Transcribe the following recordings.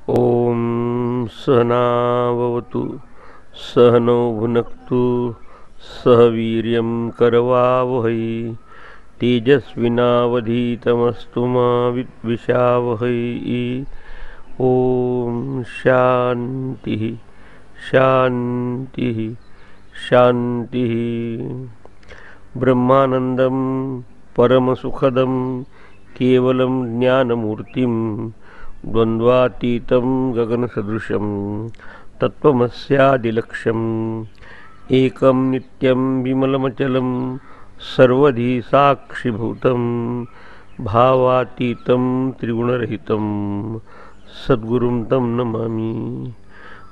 ओम सहनावतु सहनौ भुनक्तु सह वीर्यं करवावहै तेजस्विनावधीतमस्तु मा विद्विषावहै। ओम शांति शांति शांति। ब्रह्मानंदं परमसुखदं केवलं ज्ञानमूर्तिं द्वन्द्वातीतं गगनसदृशं तत्त्वमस्यादिलक्ष्यम् एकं नित्यं विमलमचलं सर्वधी साक्षिभूतं भावातीतं त्रिगुणरहितं सद्गुरुं तं नमामि।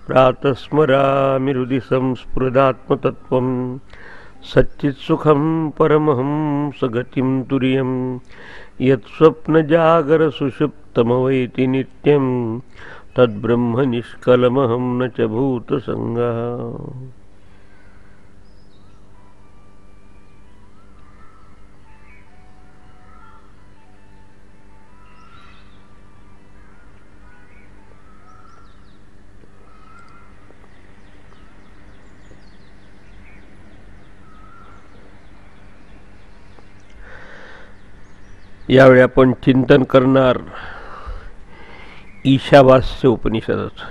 प्रातस्मरामि हृदि संस्फुरदात्मतत्त्वं सच्चित्सुखं परमहंसगतिं तुर्यं यत्स्वप्नजागरसुषुप्तमवैति नित्यं तद्ब्रह्म निष्कलमहं न च भूतसंगः। यावेळी आपण चिंतन करणार ईशावास्य उपनिषदाचं।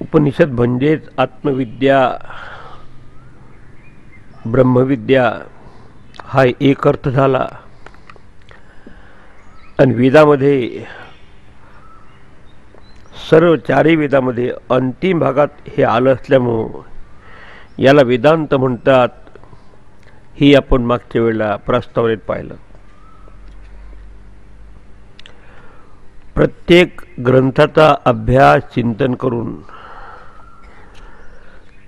उपनिषद म्हणजेच आत्मविद्या, ब्रह्मविद्या हा एक अर्थ झाला। आणि वेदामध्ये सर्व चारही वेदामध्ये अंतिम भागात हे आलं असल्यामुळं याला वेदांत म्हणतात। ही आपण मागच्या वेळेला प्रस्तावनेत पाहिलं। प्रत्येक ग्रंथाचा अभ्यास चिंतन करून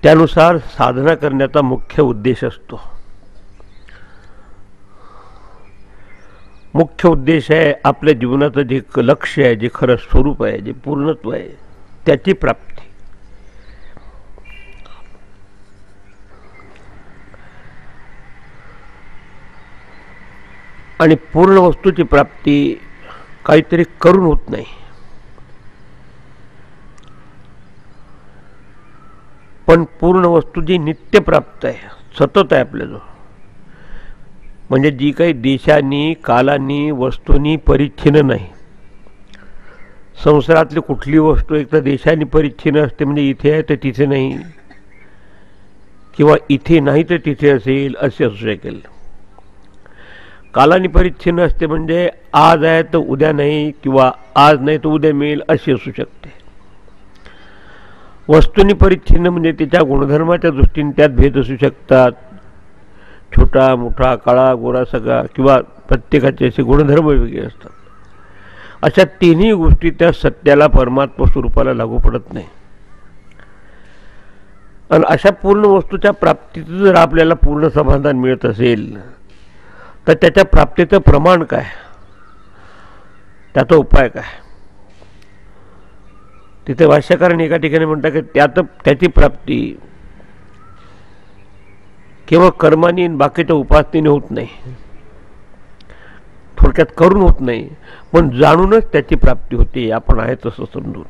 त्यानुसार साधना करण्याचा मुख्य उद्देश असतो। मुख्य उद्देश आहे आपल्या जीवनाचं जे लक्ष्य आहे, जे खरं स्वरूप आहे, जे पूर्णत्व आहे, त्याची प्राप्ती। आणि पूर्ण वस्तूची प्राप्ती काहीतरी करून होत नाही, पण पूर्ण वस्तू जी नित्य प्राप्त आहे, सतत आहे आपल्याजवळ, म्हणजे जी काही देशांनी कालांनी वस्तूंनी परिच्छिन्न नाही। संसारातली कुठली वस्तू एक तर देशांनी परिच्छिन्न असते, म्हणजे इथे आहे तर तिथे नाही, किंवा इथे नाही तर तिथे असेल असे असू शकेल। कालानी परिच्छिन्न असते, म्हणजे आज आहे तर उद्या नाही, किंवा आज नाही तर उद्या मिळेल अशी असू शकते। वस्तूंनी परिच्छिन्न म्हणजे त्याच्या गुणधर्माच्या दृष्टीने त्यात भेद असू शकतात, छोटा मोठा काळा गोरा सगळा, किंवा प्रत्येकाचे असे गुणधर्म वेगळे असतात। अशा तिन्ही गोष्टी त्या सत्याला परमात्मा स्वरूपाला लागू पडत नाही। आणि अशा पूर्ण वस्तूच्या प्राप्तीचं जर आपल्याला पूर्ण समाधान मिळत असेल तर त्याच्या प्राप्तीचं प्रमाण काय, त्याचा उपाय काय? तिथे भाष्यकारांनी एका ठिकाणी म्हणतात की त्याची प्राप्ती केवळ कर्मानी बाकीच्या उपासनेने होत नाही, थोडक्यात करून होत नाही, पण जाणूनच त्याची प्राप्ती होते। आपण आहे तसं समजून।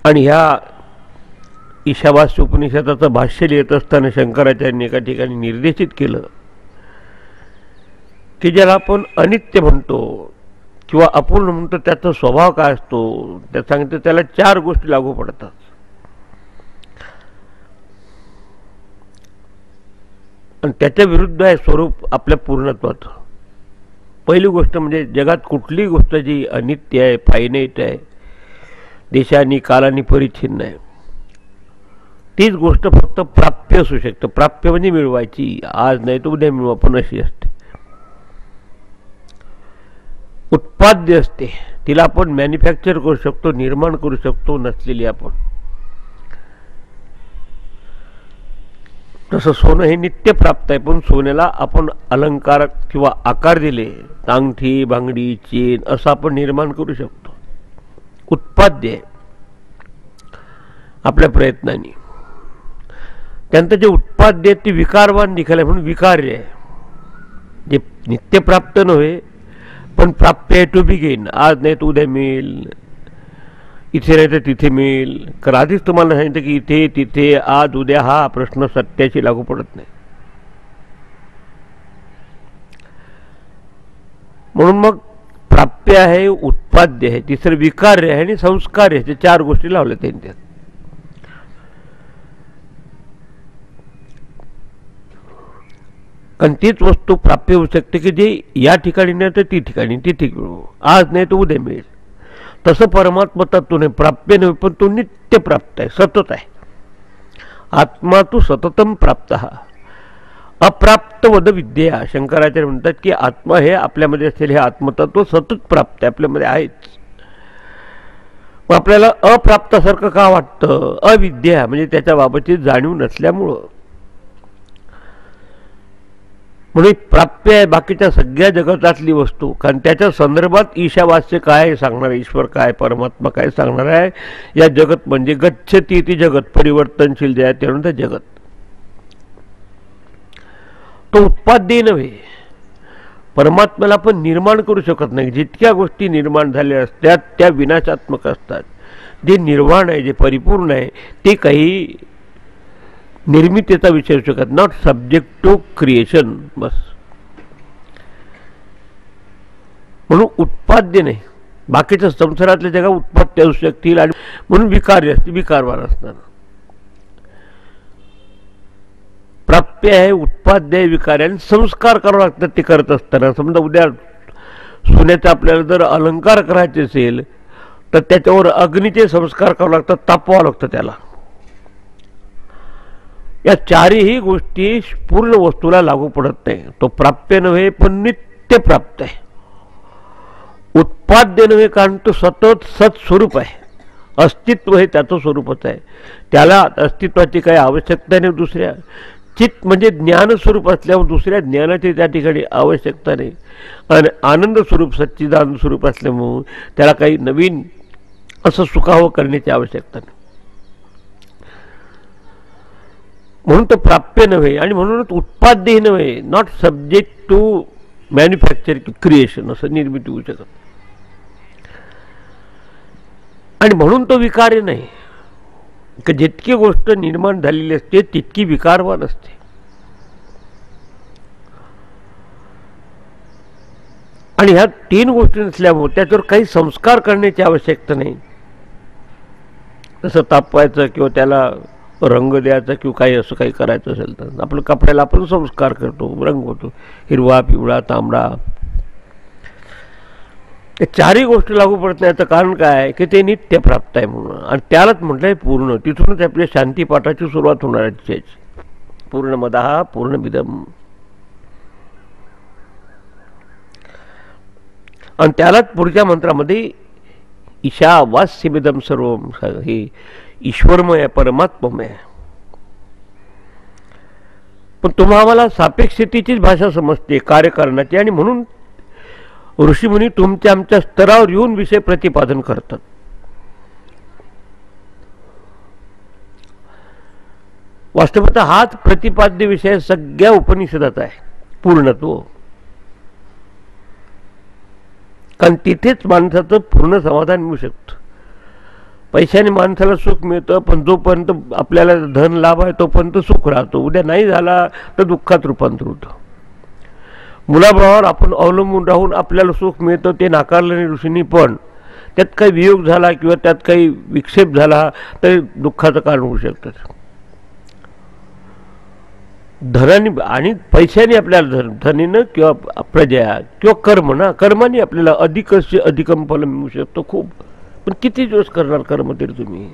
आणि ह्या ईशावास्य उपनिषदाचं भाष्य लिहित असताना शंकराचार्यांनी एका ठिकाणी निर्देशित केलं की ज्याला आपण अनित्य म्हणतो किंवा अपूर्ण म्हणतो, त्याचा स्वभाव काय असतो, त्या सांगितलं त्याला चार गोष्टी लागू पडतात। आणि त्याच्या विरुद्ध आहे स्वरूप आपल्या पूर्णत्वाचं। पहिली गोष्ट म्हणजे जगात कुठलीही गोष्ट जी अनित्य आहे, फायनाईट आहे, देशांनी कालांनी परिच्छिन्न आहे, तीच गोष्ट फक्त प्राप्य असू शकते। प्राप्य म्हणजे मिळवायची, आज नाही तर उद्या मिळवा, पण अशी असते। उत्पाद्य असते, तिला आपण मॅन्युफॅक्चर करू शकतो, निर्माण करू शकतो, नसलेली आपण। तसं सोनं हे नित्य प्राप्त आहे, पण सोन्याला आपण अलंकार किंवा आकार दिले, अंगठी बांगडी चेन असं आपण निर्माण करू शकतो। उत्पाद्य आहे आपल्या प्रयत्नांनी। त्यांचं जे उत्पाद्य आहे ते विकारवान निघालं म्हणून विकार्य आहे. जे नित्यप्राप्त नव्हे पण प्राप्य आहे टू बी गेन. आज नाही तर उद्या मिळेल, इथे नाही तर तिथे मिळेल. कारण आधीच तुम्हाला सांगितलं की इथे तिथे आज उद्या हा प्रश्न सत्याशी लागू पडत नाही. म्हणून मग प्राप्य आहे, उत्पाद्य आहे, तिसरं विकार्य आहे आणि संस्कार आहे. चार गोष्टी लावल्या त्यांनी त्यात. कारण तीच वस्तू प्राप्य होऊ शकते की जे या ठिकाणी नाही तर ती ठिकाणी, ती ठिकाणी आज नाही तर उद्या मिळेल. तसं परमात्मा तत्व नाही, प्राप्य नाही पण तो नित्य प्राप्त आहे, सतत आहे. आत्मा तू सततम प्राप्त. अप्राप्त वद विद्या. शंकराचार्य म्हणतात की आत्मा हे आपल्यामध्ये असलेले हे आत्मतत्व सतत प्राप्त आहे, आपल्यामध्ये आहेच. आपल्याला अप्राप्तासारखं का वाटतं? अविद्या म्हणजे त्याच्याबाबतची जाणीव नसल्यामुळं. म्हणून प्राप्य आहे बाकीच्या सगळ्या जगतातली वस्तू. कारण त्याच्या संदर्भात ईशावास्य काय सांगणार, ईश्वर काय, परमात्मा काय सांगणार आहे. या जगत म्हणजे गच्छती ती जगत, परिवर्तनशील जे आहे त्यानंतर जगत. तो उत्पाद्य नव्हे. परमात्म्याला आपण निर्माण करू शकत नाही. जितक्या गोष्टी निर्माण झालेल्या असतात त्या विनाशात्मक असतात. जे निर्वाण आहे, जे परिपूर्ण आहे, ते काही निर्मितीचा विषय असू शकत, नॉट सब्जेक्ट टू क्रिएशन. बस. म्हणून उत्पाद्य नाही. बाकीच्या संसारातल्या जगा उत्पत्ती असू शकतील आणि म्हणून विकार्य असते, विकारवान असणार. प्राप्य आहे, उत्पाद्य आहे, विकार्य आणि संस्कार करावं लागतात ते करत असताना. समजा उद्या सोन्याचा आपल्याला जर अलंकार करायचे असेल तर त्याच्यावर अग्नीचे संस्कार करावे लागतात, तापवावं लागतं त्याला. या चारही गोष्टी पूर्ण वस्तूला लागू पडत नाही. तो प्राप्य नव्हे पण नित्य प्राप्त आहे. उत्पाद्य नव्हे कारण तो सतत सत्स्वरूप आहे. अस्तित्व हे त्याचं स्वरूपच आहे. त्याला अस्तित्वाची काही आवश्यकता नाही दुसऱ्या. चित्त म्हणजे ज्ञानस्वरूप असल्यामुळे दुसऱ्या ज्ञानाची त्या ठिकाणी आवश्यकता नाही. आणि आनंद स्वरूप, सच्चिदानंद स्वरूप असल्यामुळे त्याला काही नवीन असं सुखावं करण्याची आवश्यकता नाही. म्हणून तो प्राप्य नव्हे आणि म्हणूनच उत्पाद्यही नव्हे, not subject to manufacture creation, असं निर्मिती होऊ शकत. आणि म्हणून तो विकार्य नाही. की जितकी गोष्ट निर्माण झालेली असते तितकी विकारवान असते. आणि ह्या तीन गोष्टी नसल्यामुळे त्याच्यावर काही संस्कार करण्याची आवश्यकता नाही. जसं तापवायचं किंवा त्याला रंग द्यायचा किंवा काही असं काही करायचं असेल तर आपल्या कपड्याला आपण संस्कार करतो, रंग होतो, हिरवा, पिवळा, तांबडा. ते चारही गोष्टी लागू पडत नाही. याचं कारण काय आहे की ते नित्य प्राप्त आहे म्हणून. आणि त्यालाच म्हटलंय पूर्ण. तिथूनच आपल्या शांतीपाठाची सुरुवात होणार आहे. पूर्णमदः पूर्णमिदम्. आणि त्यालाच पुढच्या मंत्रामध्ये ईशावास्यमिदं सर्वं, हे ईश्वरमय आहे, परमात्ममय आहे. पण तुम्हाला सापेक्षतेचीच भाषा समजते कार्यकारणाची. आणि म्हणून ऋषीमुनी तुमच्या आमच्या स्तरावर येऊन विषय प्रतिपादन करतात. वास्तवतः हाच प्रतिपाद्य विषय सगळ्या उपनिषदाचा आहे, पूर्णत्व. कारण तिथेच माणसाचं पूर्ण समाधान मिळू शकतं. पैशाने माणसाला सुख मिळतं, पण जोपर्यंत आपल्याला धन लाभ आहे तोपर्यंत सुख राहतो. उद्या नाही झाला तर दुःखात रूपांतर होतं. मुलाबाळावर आपण अवलंबून राहून आपल्याला सुख मिळतं, ते नाकारलं नाही ऋषींनी. पण त्यात काही वियोग झाला किंवा त्यात काही विक्षेप झाला तर दुःखाचं कारण होऊ शकतं. धनाने आणि पैशाने आपल्याला धनीनं किंवा प्रजा किंवा कर्म ना, कर्माने आपल्याला अधिकच अधिकम फल मिळू शकतो खूप. पण किती दिवस करणार कर्म तरी तुम्ही?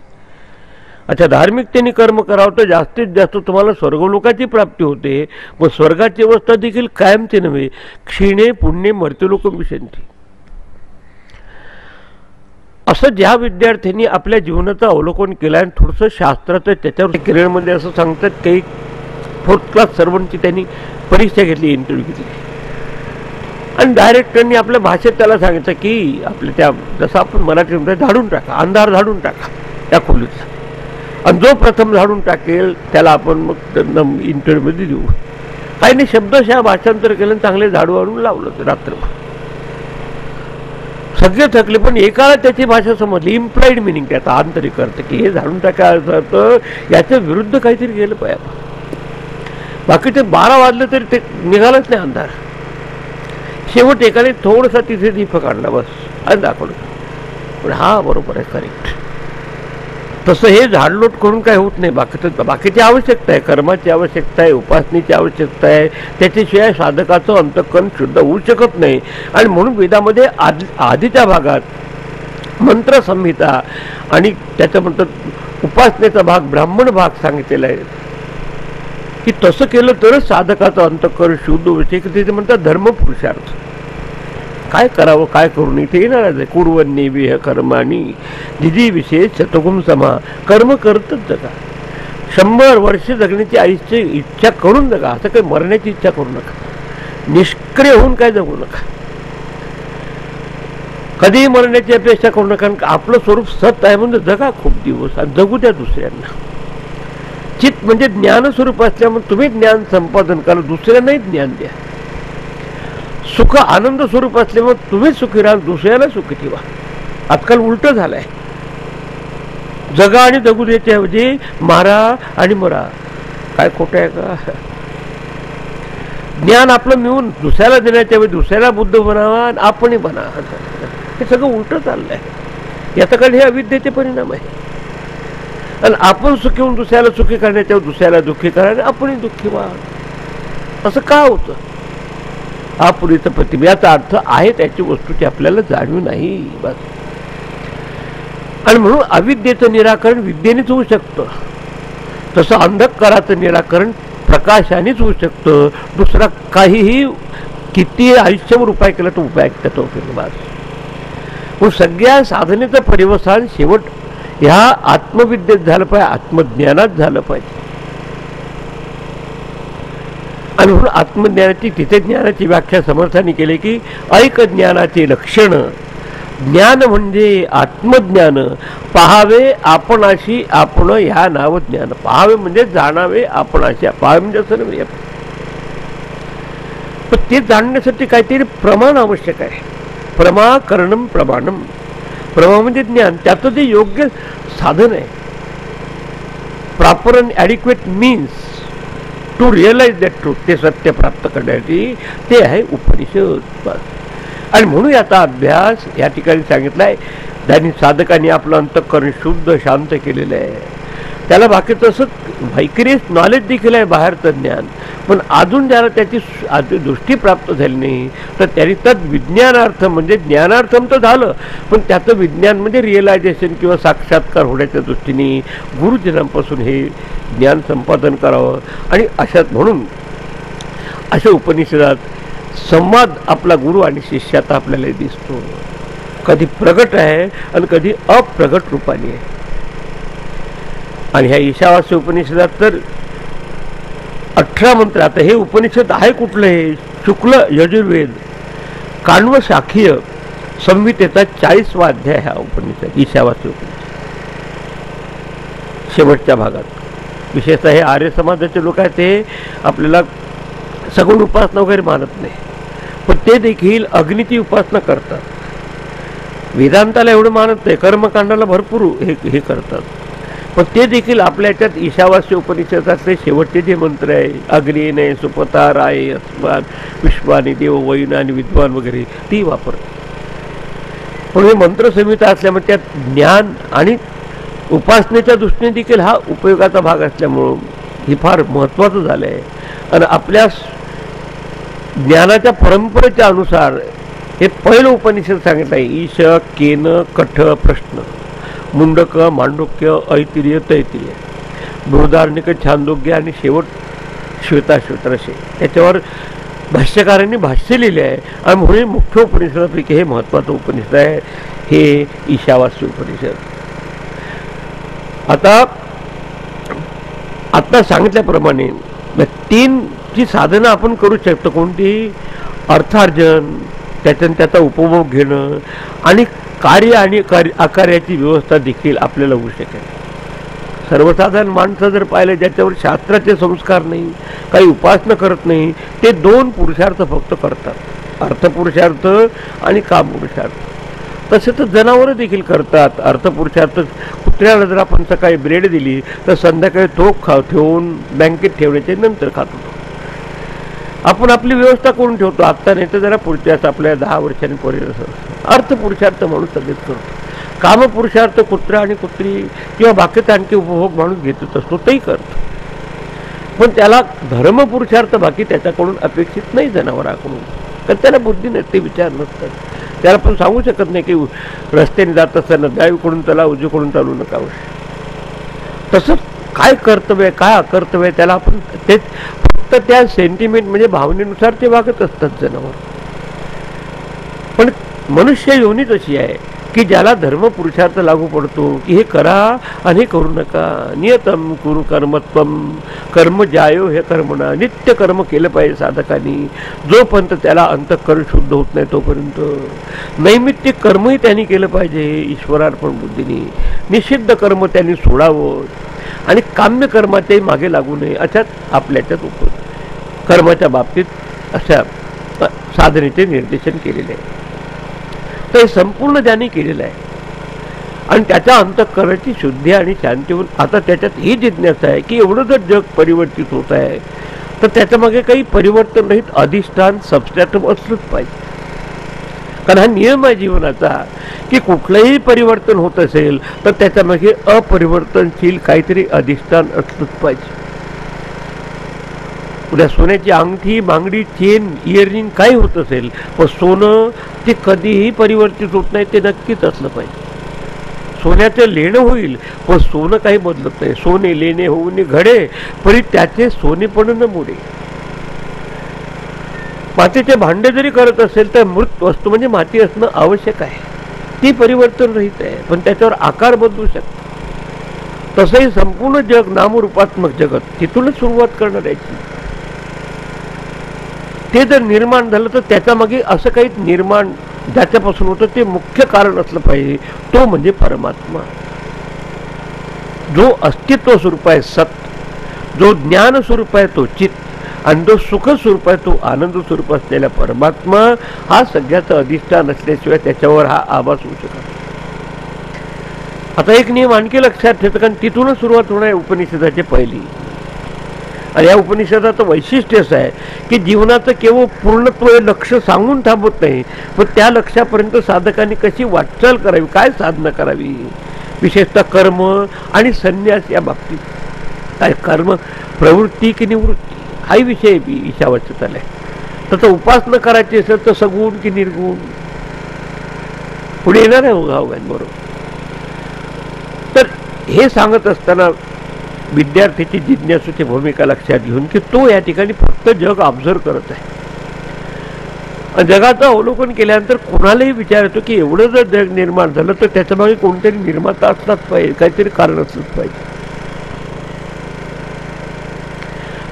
अच्छा, धार्मिकतेने कर्म करावं तर जास्तीत जास्त तुम्हाला स्वर्गलोकाची प्राप्ती होते. मग स्वर्गाची अवस्था देखील कायमची नव्हे. क्षीणे पुण्य मर्त्यलोक विषयी. असं ज्या विद्यार्थ्यांनी आपल्या जीवनाचं अवलोकन केलं आणि थोडंसं शास्त्राचं त्याच्यावर किरणमध्ये असं सांगतात, काही 4th क्लास सर्वांची त्यांनी परीक्षा घेतली, इंटरव्ह्यू घेतली आणि डायरेक्ट त्यांनी आपल्या भाषेत त्याला सांगितलं की आपल्या त्या जसं आपण मराठी म्हणतो झाडून टाका, अंधार झाडून टाका त्या खोलीचा. आणि जो प्रथम झाडून टाकेल त्याला आपण मग त्यांना इंटरव्ह्यूमध्ये देऊ. काही नाही, शब्दशः भाषांतर केलं, चांगले झाडू आणून लावलं रात्र. सगळे थकले, पण एकाला त्याची भाषा समजली. इम्प्लाइड मिनिंग त्याचा आंतरिक अर्थ की हे झाडून टाकायचं तर याच्या विरुद्ध काहीतरी गेलं पाहिजे. बाकी ते 12 वाजले तरी ते निघालच नाही अंधार. शेवट एकाने थोडासा तिथे दीप काढला बस आणि दाखवलं. पण हा बरोबर आहे, करेक्ट. तसं हे झाडलोट करून काय होत नाही. बाकीची आवश्यकता आहे, कर्माची आवश्यकता आहे, उपासनेची आवश्यकता आहे. त्याच्याशिवाय साधकाचं अंतःकरण शुद्ध होऊ शकत नाही. आणि म्हणून वेदामध्ये आधीच्या भागात मंत्रसंहिता आणि त्याच्यानंतर उपासनेचा भाग, ब्राह्मण भाग सांगितलेला आहे की तसं केलं तरच साधकाचं अंतःकरण शुद्ध होऊ शकते. ते म्हणतात धर्मपुरुषार्थ. काय करावं काय करू नये ते येणारच आहे. कुर्वन्नी विह कर्माणी दिदी विशेष शतगुण समा. कर्म करतच जगा. 100 वर्ष जगण्याची आयुष्य इच्छा करून जगा. असं काही मरण्याची इच्छा करू नका. निष्क्रिय होऊन काय जगू नका. कधीही मरण्याची अपेक्षा करू नका. कारण आपलं स्वरूप सत आहे म्हणजे जगा खूप दिवस आणि जगू द्या दुसऱ्यांना. चित्त म्हणजे ज्ञान स्वरूप असल्यामुळे तुम्ही ज्ञान संपादन करा, दुसऱ्यांनाही ज्ञान द्या. सुख आनंद स्वरूप असल्यामुळे तुम्ही सुखी राहा, दुसऱ्याला सुखी ठेवा. आजकाल उलट झालंय. जगा आणि जगू द्याच्याऐवजी मारा आणि मरा. काय खोटं आहे का? ज्ञान आपलं मिळून दुसऱ्याला देण्याच्याऐवजी दुसऱ्याला बुद्ध बनावा आणि आपणही बना. हे सगळं उलट चाललंय. याचा कारण हे अविद्येचे परिणाम आहे. आणि आपण सुखी होऊन दुसऱ्याला सुखी करण्याच्या दुसऱ्याला दुःखी करा आणि आपणही दुःखी व्हा. असं का होतं? अपुरीचं प्रतिमा. याचा अर्थ आहे त्याची वस्तूची आपल्याला जाणीव नाही बस. आणि म्हणून अविद्येचं निराकरण विद्येनेच होऊ शकतं. तसं अंधकाराचं निराकरण प्रकाशानेच होऊ शकतं. दुसरा काहीही किती आयुष्यावर उपाय केला तो उपाय त्याचा उपयोग बस. मग सगळ्या साधनेचं परिवसान शेवट ह्या आत्मविद्येत झालं पाहिजे, आत्मज्ञानात झालं पाहिजे. आणि म्हणून आत्मज्ञानाची तिथे ज्ञानाची व्याख्या समर्थाने केली की ऐक ज्ञानाचे लक्षण. ज्ञान म्हणजे आत्मज्ञान. पाहावे आपणाशी आपण ह्या नाव ज्ञान. पाहावे म्हणजे जाणावे आपणाशी. पाहावे म्हणजे असं नव्हे, पण ते जाणण्यासाठी काहीतरी प्रमाण आवश्यक आहे. प्रमाकरणम प्रमाणम. प्रमा म्हणजे ज्ञान, त्याचं जे योग्य साधन आहे. Proper and adequate means to realise that truth. ते सत्य प्राप्त करण्यासाठी ते आहे उपनिषद. आणि म्हणून याचा अभ्यास या ठिकाणी सांगितला आहे. त्यांनी साधकांनी आपलं अंतःकरण शुद्ध शांत केलेलं आहे. त्याला बाकी तसं व्हायक्रियस नॉलेज देखील आहे, बाहेरचं ज्ञान. पण अजून ज्याला त्याची दृष्टी प्राप्त झाली नाही तर त्यांनी तद विज्ञानार्थ म्हणजे ज्ञानार्थम तर झालं, पण त्याचं विज्ञान म्हणजे रिअलायझेशन किंवा साक्षात्कार होण्याच्या दृष्टीने गुरुजनांपासून हे ज्ञान संपादन करावं. आणि अशात म्हणून अशा उपनिषदात संवाद आपला गुरु आणि शिष्याचा आपल्याला दिसतो. कधी प्रगट आहे आणि कधी अप्रगट रूपाने आहे. आणि ह्या ईशावास्य उपनिषदात तर 18 मंत्र. आता हे उपनिषद आहे कुठलं? हे शुक्ल यजुर्वेद काण्व शाखीय संहितेचा 40वा अध्याय हा उपनिषद, ईशावास्य उपनिषद. शेवटच्या भागात विशेषतः हे आर्य समाजाचे लोक आहेत, ते आपल्याला सगुण उपासना वगैरे मानत नाही, पण ते देखील अग्नीची उपासना करतात. वेदांताला एवढं मानत नाही, कर्मकांडाला भरपूर हे करतात, पण ते देखील आपल्या याच्यात ईशावास्य उपनिषदातले शेवटचे जे मंत्र आहे, अग्नीने सुपता राय अस्मान विश्वानी देव वैन आणि विद्वान वगैरे, ती वापरतात. पण हे मंत्रसंहिता असल्यामुळे त्यात ज्ञान आणि उपासनेच्या दृष्टीने देखील हा उपयोगाचा भाग असल्यामुळं हे फार महत्त्वाचं झालं आहे. आणि आपल्या ज्ञानाच्या परंपरेच्या अनुसार हे पहिलं उपनिषद सांगितलं आहे. ईश केन कठ प्रश्न मुंडक मांडुक्य ऐतिर्य तैतिर्य बृहदारण्यक छांदोग्य आणि शेवट श्वेताश्वेतरसे. त्याच्यावर भाष्यकारांनी भाष्य लिहिले आहे. आणि म्हणून मुख्य उपनिषदापैकी हे महत्त्वाचं उपनिषद आहे, हे ईशावास्य उपनिषद. आता सांगितल्याप्रमाणे 3 ची साधनं आपण करू शकतो. कोणती? अर्थार्जन, त्याचा उपभोग घेणं आणि कार्य आणि अकार्याची व्यवस्था देखील आपल्याला होऊ शकेल. सर्वसाधारण माणसं जर पाहिले ज्याच्यावर शास्त्राचे संस्कार नाही, काही उपासना करत नाही, ते दोन पुरुषार्थ फक्त करतात, अर्थपुरुषार्थ आणि कामपुरुषार्थ. तसे तर जनावरं देखील करतात अर्थपुरुषार्थ. कुत्र्याला जर आपण सकाळी ब्रेड दिली तर संध्याकाळी तो ठेवून बँकेत ठेवण्याचे नंतर खातो. आपण आपली व्यवस्था करून ठेवतो आत्ता, नाही तर जरा पुढच्याच आपल्या 10 वर्षांनी परिणाम. अर्थपुरुषार्थ माणूस सगळेच करतो. कामपुरुषार्थ कुत्रा आणि कुत्री किंवा बाकीचा आणखी उपभोग माणूस घेतच असतो, तेही करतो. पण त्याला धर्मपुरुषार्थ बाकी त्याच्याकडून अपेक्षित नाही जनावराकडून, कारण त्याला बुद्धी नसते, विचार नसतात. त्याला पण सांगू शकत नाही की रस्त्याने जात असताना डावीकडून चला उजवीकडून चालू नका. तसंच काय कर्तव्य काय अकर्तव्य त्याला आपण तेच फक्त त्या सेंटिमेंट म्हणजे भावनेनुसार ते वागत असतात जनावर. पण मनुष्य योनीच अशी आहे की ज्याला धर्म पुरुषार्थ लागू पडतो की हे करा आणि हे करू नका. नियतम कुरु कर्मत्वम कर्म ज्यायो हे कर्मणा. नित्य कर्म केलं पाहिजे साधकांनी, जोपर्यंत त्याला अंतःकरण शुद्ध होत नाही तोपर्यंत. नैमित्तिक कर्मही त्यांनी केलं पाहिजे ईश्वरार्पण बुद्धीने. निषिद्ध कर्म त्यांनी सोडावं आणि काम्य कर्माच्याही मागे लागू नये. अशात आपल्याच्यात कर्माच्या बाबतीत अशा साधनेचे निर्देशन केलेले आहे. तर हे संपूर्ण ज्यांनी केलेलं आहे आणि त्याच्या अंतःकरणाची शुद्धी आणि शांती होऊन आता त्याच्यात ही जिज्ञासा आहे की एवढं जर जग परिवर्तित होत आहे तर त्याच्यामागे काही परिवर्तन रहित अधिष्ठान सबस्ट्रॅटम असलंच पाहिजे. कारण हा नियम आहे जीवनाचा की कुठलंही परिवर्तन होत असेल तर त्याच्यामागे अपरिवर्तनशील काहीतरी अधिष्ठान असलंच पाहिजे. उद्या सोन्याची अंगठी बांगडी चेन इयरिंग काही होत असेल पण सोनं ते कधीही परिवर्तित होत नाही, ते नक्कीच असलं पाहिजे. सोन्याचं लेणं होईल पण सोनं काही बदलत नाही. सोने लेणे होऊन घडे परी त्याचे सोनेपण न मोडे. मातीचे भांडे जरी करत असेल तर मृत वस्तू म्हणजे माती असणं आवश्यक आहे, ती परिवर्तन रहित आहे पण त्याच्यावर आकार बदलू शकतो. तसंही संपूर्ण जग नामरूपात्मक जगत तिथूनच सुरुवात करणार आहे. ते जर निर्माण झालं तर त्याच्यामागे असं काही निर्माण ज्याच्यापासून होतं ते मुख्य कारण असलं पाहिजे, तो म्हणजे परमात्मा. जो अस्तित्व स्वरूप आहे सत, जो ज्ञान स्वरूप आहे तो चित्त आणि जो सुख स्वरूप आहे तो आनंद स्वरूप असलेला परमात्मा हा सगळ्याचं अधिष्ठान असल्याशिवाय त्याच्यावर हा आभास होऊ शकत. आता एक नियम आणखी लक्षात ठेवतो, कारण तिथूनच सुरुवात होणार आहे उपनिषदाची पहिली. आणि या उपनिषदाचं वैशिष्ट्य असं आहे की जीवनाचं केवळ पूर्णत्व हे लक्ष सांगून थांबत नाही, पण त्या लक्ष्यापर्यंत साधकांनी कशी वाटचाल करावी, काय साधना करावी, विशेषतः कर्म आणि संन्यास या बाबतीत. काय कर्म प्रवृत्ती की निवृत्ती हाही विषय ईशावाच्यात आलाय. तसं उपासना करायची असेल तर सगुण की निर्गुण पुढे येणार आहे बरोबर. तर हे सांगत असताना विद्यार्थीची जिज्ञासूची भूमिका लक्षात घेऊन की तो या ठिकाणी फक्त जग ऑब्झर्व करत आहे. जगाचं अवलोकन केल्यानंतर कोणालाही विचार येतो की एवढं जर जग निर्माण झालं तर त्याच्यामागे कोणतरी निर्माता असलाच पाहिजे, काहीतरी कारण असलंच पाहिजे.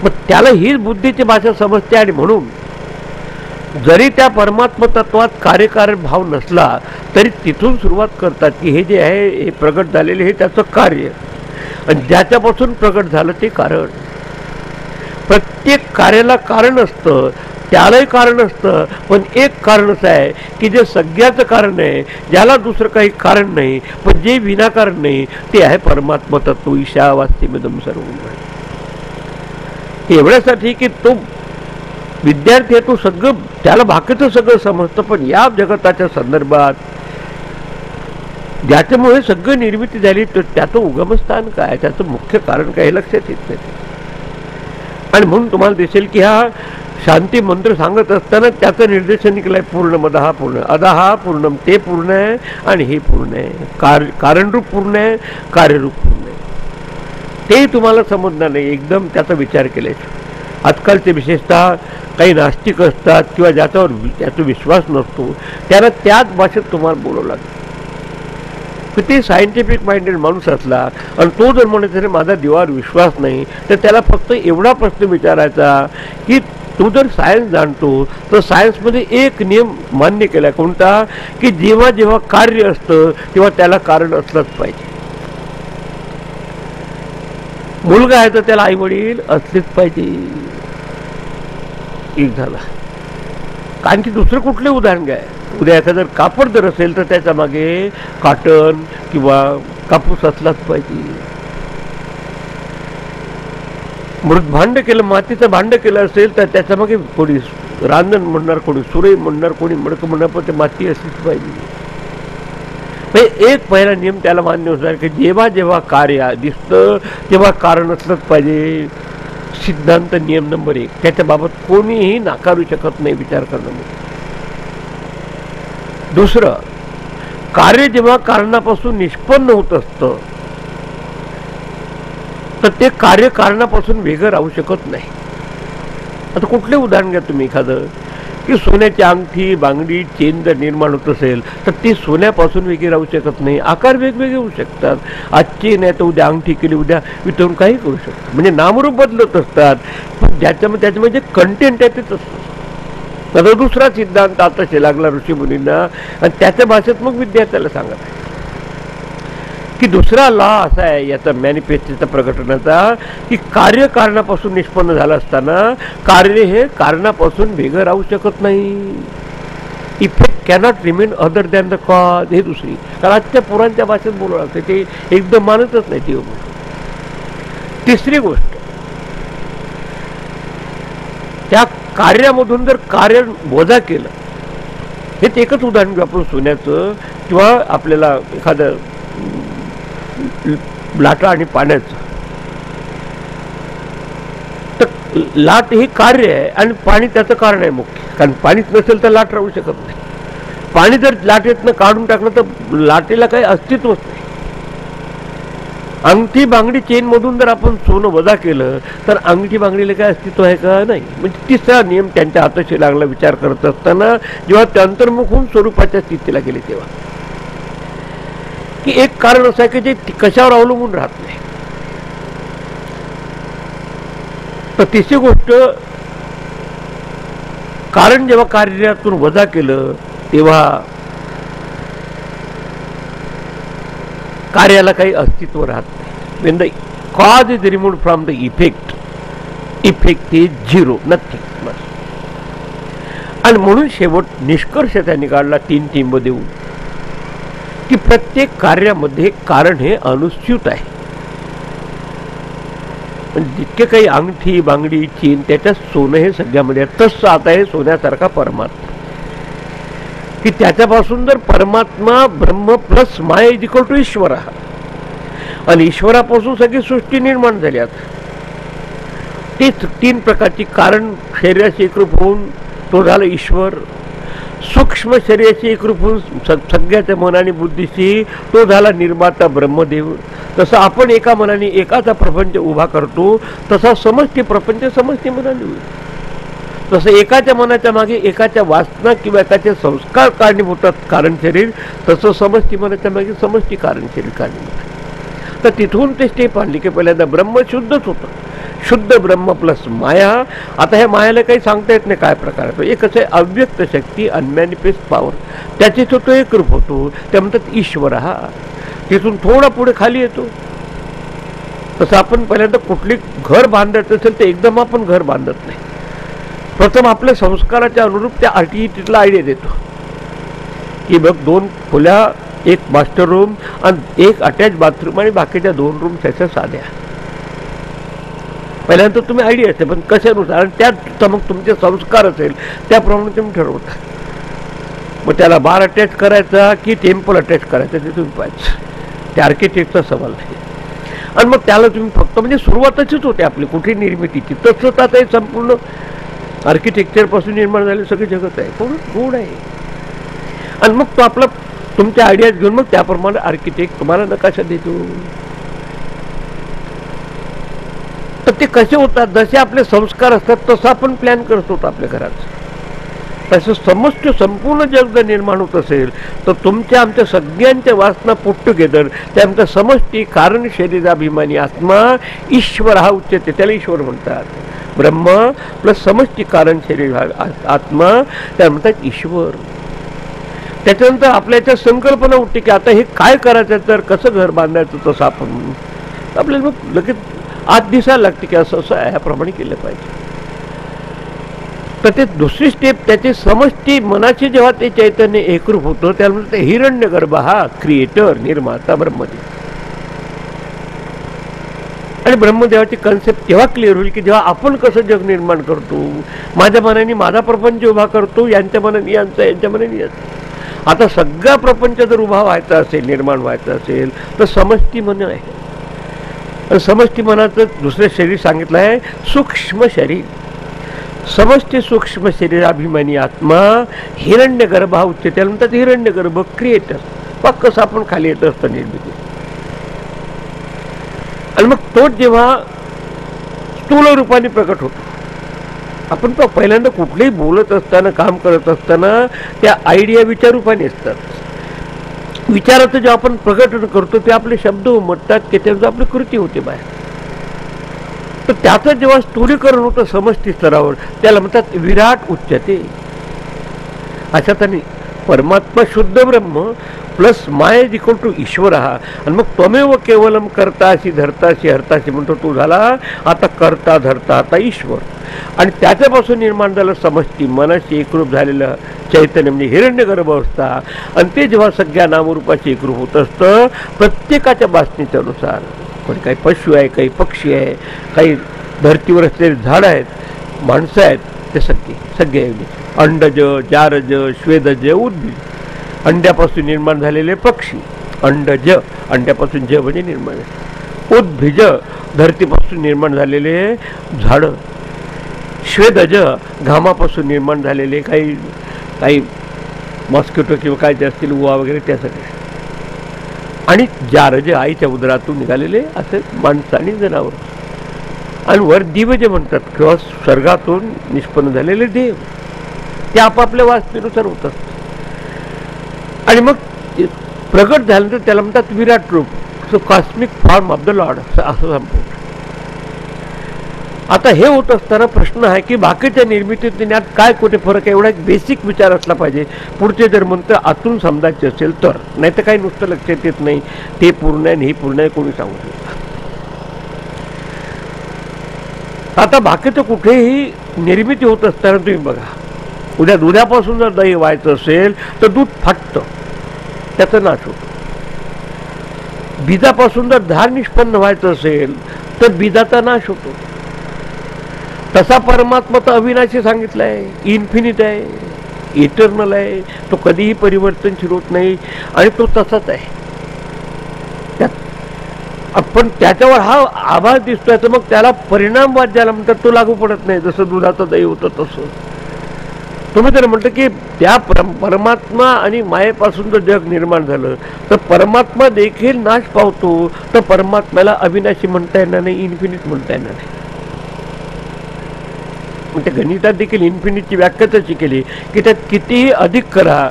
मग त्याला हीच बुद्धीची भाषा समजते. आणि म्हणून जरी त्या परमात्म तत्वात कार्यकारण भाव नसला तरी तिथून सुरुवात करतात की हे जे आहे हे प्रगट झालेले हे त्याचं कार्य आणि ज्याच्यापासून प्रगट झालं ते कारण. प्रत्येक कार्याला कारण असतं, त्यालाही कारण असतं, पण एक कारण असं आहे की जे सगळ्याचं कारण आहे, ज्याला दुसरं काही कारण नाही, पण जे विनाकारण नाही ते आहे परमात्मा तत्व. ईशावास्यमिदं सर्वं. एवढ्यासाठी की तो विद्यार्थी आहे तो सगळं त्याला बाकीचं सगळं समजतं, पण या जगताच्या संदर्भात ज्याच्यामुळे सगळं निर्मिती झाली तर त्याचं उगमस्थान काय, त्याचं मुख्य कारण काय हे लक्षात येत नाही. आणि म्हणून तुम्हाला दिसेल की हा शांती मंत्र सांगत असताना त्याचं निर्देशन निघालंय पूर्णमदः पूर्ण, अदहा पूर्णम, ते पूर्ण आहे आणि हे पूर्ण आहे. कारणरूप पूर्ण आहे, कार्यरूप पूर्ण आहे. तेही तुम्हाला समजणार नाही एकदम त्याचा विचार केल्याशिवाय. आजकालचे विशेषतः काही नास्तिक असतात किंवा ज्याच्यावर त्याचा विश्वास नसतो त्याला त्याच भाषेत तुम्हाला बोलावं लागतं. किती सायंटिफिक माइंडेड माणूस असला आणि तो जर म्हणत असेल माझा देवावर विश्वास नाही तर त्याला फक्त एवढा प्रश्न विचारायचा की तू जर सायन्स जाणतो तर सायन्समध्ये एक नियम मान्य केला कोणता की जेव्हा जेव्हा कार्य असतं तेव्हा त्याला कारण असलंच पाहिजे. मुलगा आहे तर त्याला आई वडील असलेच पाहिजे. एक झाला. आणखी दुसरं कुठले उदाहरण घ्या. उद्या एखादं कापड जर असेल तर त्याच्या मागे कॉटन किंवा कापूस असलाच पाहिजे. मृत भांड केलं, मातीचं भांड केलं असेल तर त्याच्या मागे कोणी रांजण म्हणणार, कोणी सुरे म्हणणार, कोणी मडकं म्हणणार, पण ते माती असलीच पाहिजे. एक पहिला नियम त्याला मान्य होणार की जेव्हा जेव्हा कार्य दिसतं तेव्हा कारण असलंच पाहिजे. सिद्धांत नियम नंबर 1. त्याच्या बाबत कोणीही नाकारू शकत नाही विचार करणं. दुसरं, कार्य जेव्हा कारणापासून निष्पन्न होत असतं तर ते कार्य कारणापासून वेगळं राहू शकत नाही. आता कुठले उदाहरण घ्या तुम्ही एखादं की सोन्याची अंगठी, बांगडी, चेन जर निर्माण होत असेल तर ती सोन्यापासून वेगळी राहू शकत नाही. आकार वेगवेगळे होऊ शकतात. आज चेन आहे तर उद्या अंगठी केली, उद्या वितरून काही करू शकतात. म्हणजे नामरूप बदलत असतात, पण त्याच्यामध्ये जे कंटेंट आहे तेच असतं. आता दुसरा सिद्धांत आता लागला ऋषीमुनींना आणि त्याच्या भाषेत मग विद्यार्थ्याला सांगत आहे की दुसरा लॉ असा आहे याचा मॅनिफेस्टोचा प्रकटनाचा की कार्य कारणापासून निष्पन्न झालं असताना कार्य हे कारणापासून वेगळं राहू शकत नाही. Effect cannot remain other than the cause. हे दुसरी, कारण आजच्या पुरांच्या भाषेत बोलू लागते ते एकदम मानतच नाही ती. तिसरी गोष्ट, त्या कार्यामधून जर कार्य वजा केलं, हेच एकच उदाहरण घेऊ आपण सोन्याचं किंवा आपल्याला एखादं लाटा आणि पाण्याचं. तर लाट हे कार्य आहे आणि पाणी त्याचं कारण आहे मुख्य, कारण पाणीच नसेल तर लाट राहू शकत नाही. पाणी जर लाटेतनं काढून टाकलं तर लाटेला काही अस्तित्वच नाही. अंगठी बांगडी चेन मधून जर आपण सोनं वजा केलं तर अंगठी बांगडीला काय अस्तित्व आहे का? नाही. म्हणजे तिसरा नियम त्यांच्या हाताशी लागला विचार करत असताना जेव्हा ते अंतर्मुख होऊन स्वरूपाच्या स्थितीला गेले तेव्हा की एक कारण असं आहे की जे कशावर अवलंबून राहत नाही. तर तिसरी गोष्ट, कारण जेव्हा कार्यातून वजा केलं तेव्हा कार्याला काही अस्तित्व राहत नाही. Wien the cause is removed from the effect, effect is zero, nothing. आणि म्हणून शेवट निष्कर्ष त्यांनी काढला 3 टिंब देऊन की प्रत्येक कार्यामध्ये कारण हे अनुस्यूत आहे. जितके काही अंगठी बांगडी चेन त्याच्यात सोनं हे सगळ्यामध्ये तसं आता हे सोन्यासारखा परमात्मा की त्याच्यापासून जर परमात्मा ब्रह्म प्लस माया इज इक्वल टू ईश्वर आणि ईश्वरापासून सगळी सृष्टी निर्माण झाली. आता तीच 3 प्रकारची कारण शरीराशी एकरूप होऊन तो झाला ईश्वर, सूक्ष्म शरीराशी एकरूप होऊन सगळ्याच्या मनाने बुद्धीशी तो झाला निर्माता ब्रह्मदेव. तसं आपण एका मनाने एकाचा प्रपंच उभा करतो तसा समष्टी प्रपंच समष्टी मनाने होईल. तसं एकाच्या मनाच्या मागे एकाच्या वासना किंवा एकाचे संस्कार कारणीभूत कारण शरीर, तसं समष्टी मनाच्या मागे समष्टी कारण शरीर कारणीभूत. तर तिथून ते स्टेप आणली की पहिल्यांदा ब्रह्म शुद्धच होतं, शुद्ध ब्रह्म प्लस माया. आता ह्या मायाला काही सांगता येत नाही काय प्रकार आहे. एकच आहे अव्यक्त शक्ती, अनमॅनिफेस्ट पॉवर, त्याचे तो एकरूप होतो, त्या म्हणतात ईश्वर. हा तिथून थोडा पुढे खाली येतो. तसं आपण पहिल्यांदा कुठली घर बांधायचं असेल तर एकदम आपण घर बांधत नाही. प्रथम आपल्या संस्काराच्या अनुरूप त्या आर्किटेक्टला आयडिया देतो की बघ 2 खोल्या, 1 मास्टर रूम आणि 1 अटॅच बाथरूम आणि बाकीच्या 2 रूम त्याच्या साध्या. पहिल्यांदा तुम्ही आयडिया असते पण कशानुसार आणि त्यात मग तुमचे संस्कार असेल त्याप्रमाणे तुम्ही ठरवता. मग त्याला बार अटॅच करायचा की टेम्पल अटॅच करायचा ते तुम्ही पाहिजे. त्या आर्किटेक्टचा सवाल नाही. आणि मग त्याला तुम्ही फक्त म्हणजे सुरुवातच होते आपली कुठे निर्मितीची. तसंच आता हे संपूर्ण आर्किटेक्चरपासून निर्माण झाले सगळे जगत आहे, पूर्ण गुण आहे. आणि मग तो आपला तुमच्या आयडियाज घेऊन मग त्याप्रमाणे आर्किटेक्ट तुम्हाला नकाशा देतो. तर ते कसे होतात, जसे आपले संस्कार असतात तसं आपण प्लॅन करतो आपल्या घराचं. तसं समस्त संपूर्ण जग जर निर्माण होत असेल तर तुमच्या आमच्या सगळ्यांच्या वासना पुट टुगेदर त्यानंतर समष्टी कारण शरीराभिमानी आत्मा ईश्वर हा उच्चते, त्याला ईश्वर म्हणतात. ब्रह्म प्लस समष्टी कारण शरीर आत्मा त्याला म्हणतात ईश्वर. त्याच्यानंतर आपल्या याच्यात संकल्पना उठते की आता हे काय करायचं, तर कसं घर बांधायचं, तसं आपण आपल्याला मग लगेच आत दिसायला लागते की असं असं ह्याप्रमाणे केलं पाहिजे. तर ते दुसरी स्टेप त्याची समष्टी मनाची जेव्हा ते चैतन्य एकरूप होतं त्याला म्हणतात हिरण्यगर्भ हा क्रिएटर निर्माता ब्रह्मदेव. आणि ब्रह्मदेवाची कन्सेप्ट तेव्हा क्लिअर होईल की जेव्हा आपण कसं जग निर्माण करतो, माझ्या मनाने माझा प्रपंच उभा करतो, यांच्या मनाने यांचा, यांच्या मनाने यांचा. आता सगळा प्रपंच जर उभा व्हायचा असेल, निर्माण व्हायचा असेल तर समष्टी मन आहे. समष्टी मनाचं दुसरं शरीर सांगितलं आहे सूक्ष्म शरीर. समष्टी सूक्ष्म शरीराभिमानी आत्मा हिरण्यगर्भ हा उच्च, त्याला म्हणतात हिरण्यगर्भ क्रिएटर. मग कसं आपण खाली येत असतं निर्मिती. आणि मग तोच जेव्हा स्थूल रूपाने प्रकट होतो. आपण पहिल्यांदा कुठलेही बोलत असताना, काम करत असताना त्या आयडिया विचार रूपाने असतात. विचाराचं जेव्हा आपण प्रकटन करतो ते आपले शब्द उमटतात की त्याचं आपली कृती होते बाहेर. तर त्याचं जेव्हा स्थूलीकरण होतं समष्टी स्तरावर त्याला म्हणतात विराट उच्चते. अशा त्याने परमात्मा शुद्ध ब्रह्म प्लस माय इज इक्वल टू ईश्वर हा. आणि मग त्वमेव केवलम करताशी धरताशी हरताशी म्हणतो तो झाला आता करता धरता आता ईश्वर. आणि त्याच्यापासून निर्माण झालं समष्टी मनाशी एकरूप झालेलं चैतन्य म्हणजे हिरण्यगर्भ अवस्था. आणि ते जेव्हा सगळ्या नामरूपाशी एकरूप होत असतं प्रत्येकाच्या बासनीच्या नुसार. पण काही पशु आहे, काही पक्षी आहे, काही धर्तीवर असलेले झाडं आहेत, माणसं आहेत, ते सगळे अंडज जारज श्वेदज उद्भिज. अंड्यापासून निर्माण झालेले पक्षी अंडज, अंड्यापासून ज म्हणजे निर्माण झाले. उद्भिज धरतीपासून निर्माण झालेले झाडं. श्वेदज घामापासून निर्माण झालेले काही काही मॉस्किटो किंवा काय जे असतील उवा वगैरे त्या सगळे. आणि जारज आईच्या उदरातून निघालेले असे माणसं आणि जनावर. आणि वर दिव जे म्हणतात किंवा स्वर्गातून निष्पन्न झालेले देव ते आपापल्या वास्तूनुसार होत असतात. आणि मग प्रगट झाल्यानंतर त्याला म्हणतात विराट रूप. So cosmic form of the Lord असं सांगतो. आता हे होत असताना प्रश्न आहे की बाकीच्या निर्मितीत यात काय कुठे फरक आहे. एवढा एक बेसिक विचार असला पाहिजे. पुढचे जर मंत्र आतून समजायचे असेल तर, नाही तर काही नुसतं लक्षात येत नाही ते पूर्ण आहे हे पूर्ण आहे कोणी सांगू शकतं. आता बाकीचं कुठेही निर्मिती होत असताना तुम्ही बघा, उद्या दुधापासून जर दही व्हायचं असेल तर दूध फाटतं, त्याचा नाश होतो. बीजापासून जर धार निष्पन्न व्हायचं असेल तर बीजाचा नाश होतो. तसा परमात्मा तर अविनाशी सांगितला आहे, इन्फिनिट आहे, इटर्नल आहे, तो कधीही परिवर्तनशील होत नाही आणि तो तसाच आहे. पण त्याच्यावर हा आभास दिसतोय तर मग त्याला परिणामवाद ज्याला म्हणतात तो लागू पडत नाही. जसं दुधाचं दही होतं तसं तुम्ही जर म्हटलं की त्या परमात्मा आणि मायेपासून जर जग निर्माण झालं तर परमात्मा देखील नाश पावतो, तर परमात्म्याला अविनाशी म्हणता येणार नाही, इन्फिनिट म्हणता येणार नाही. म्हणजे गणितात देखील इन्फिनिटची व्याख्या तशी केली की त्यात कितीही अधिक करा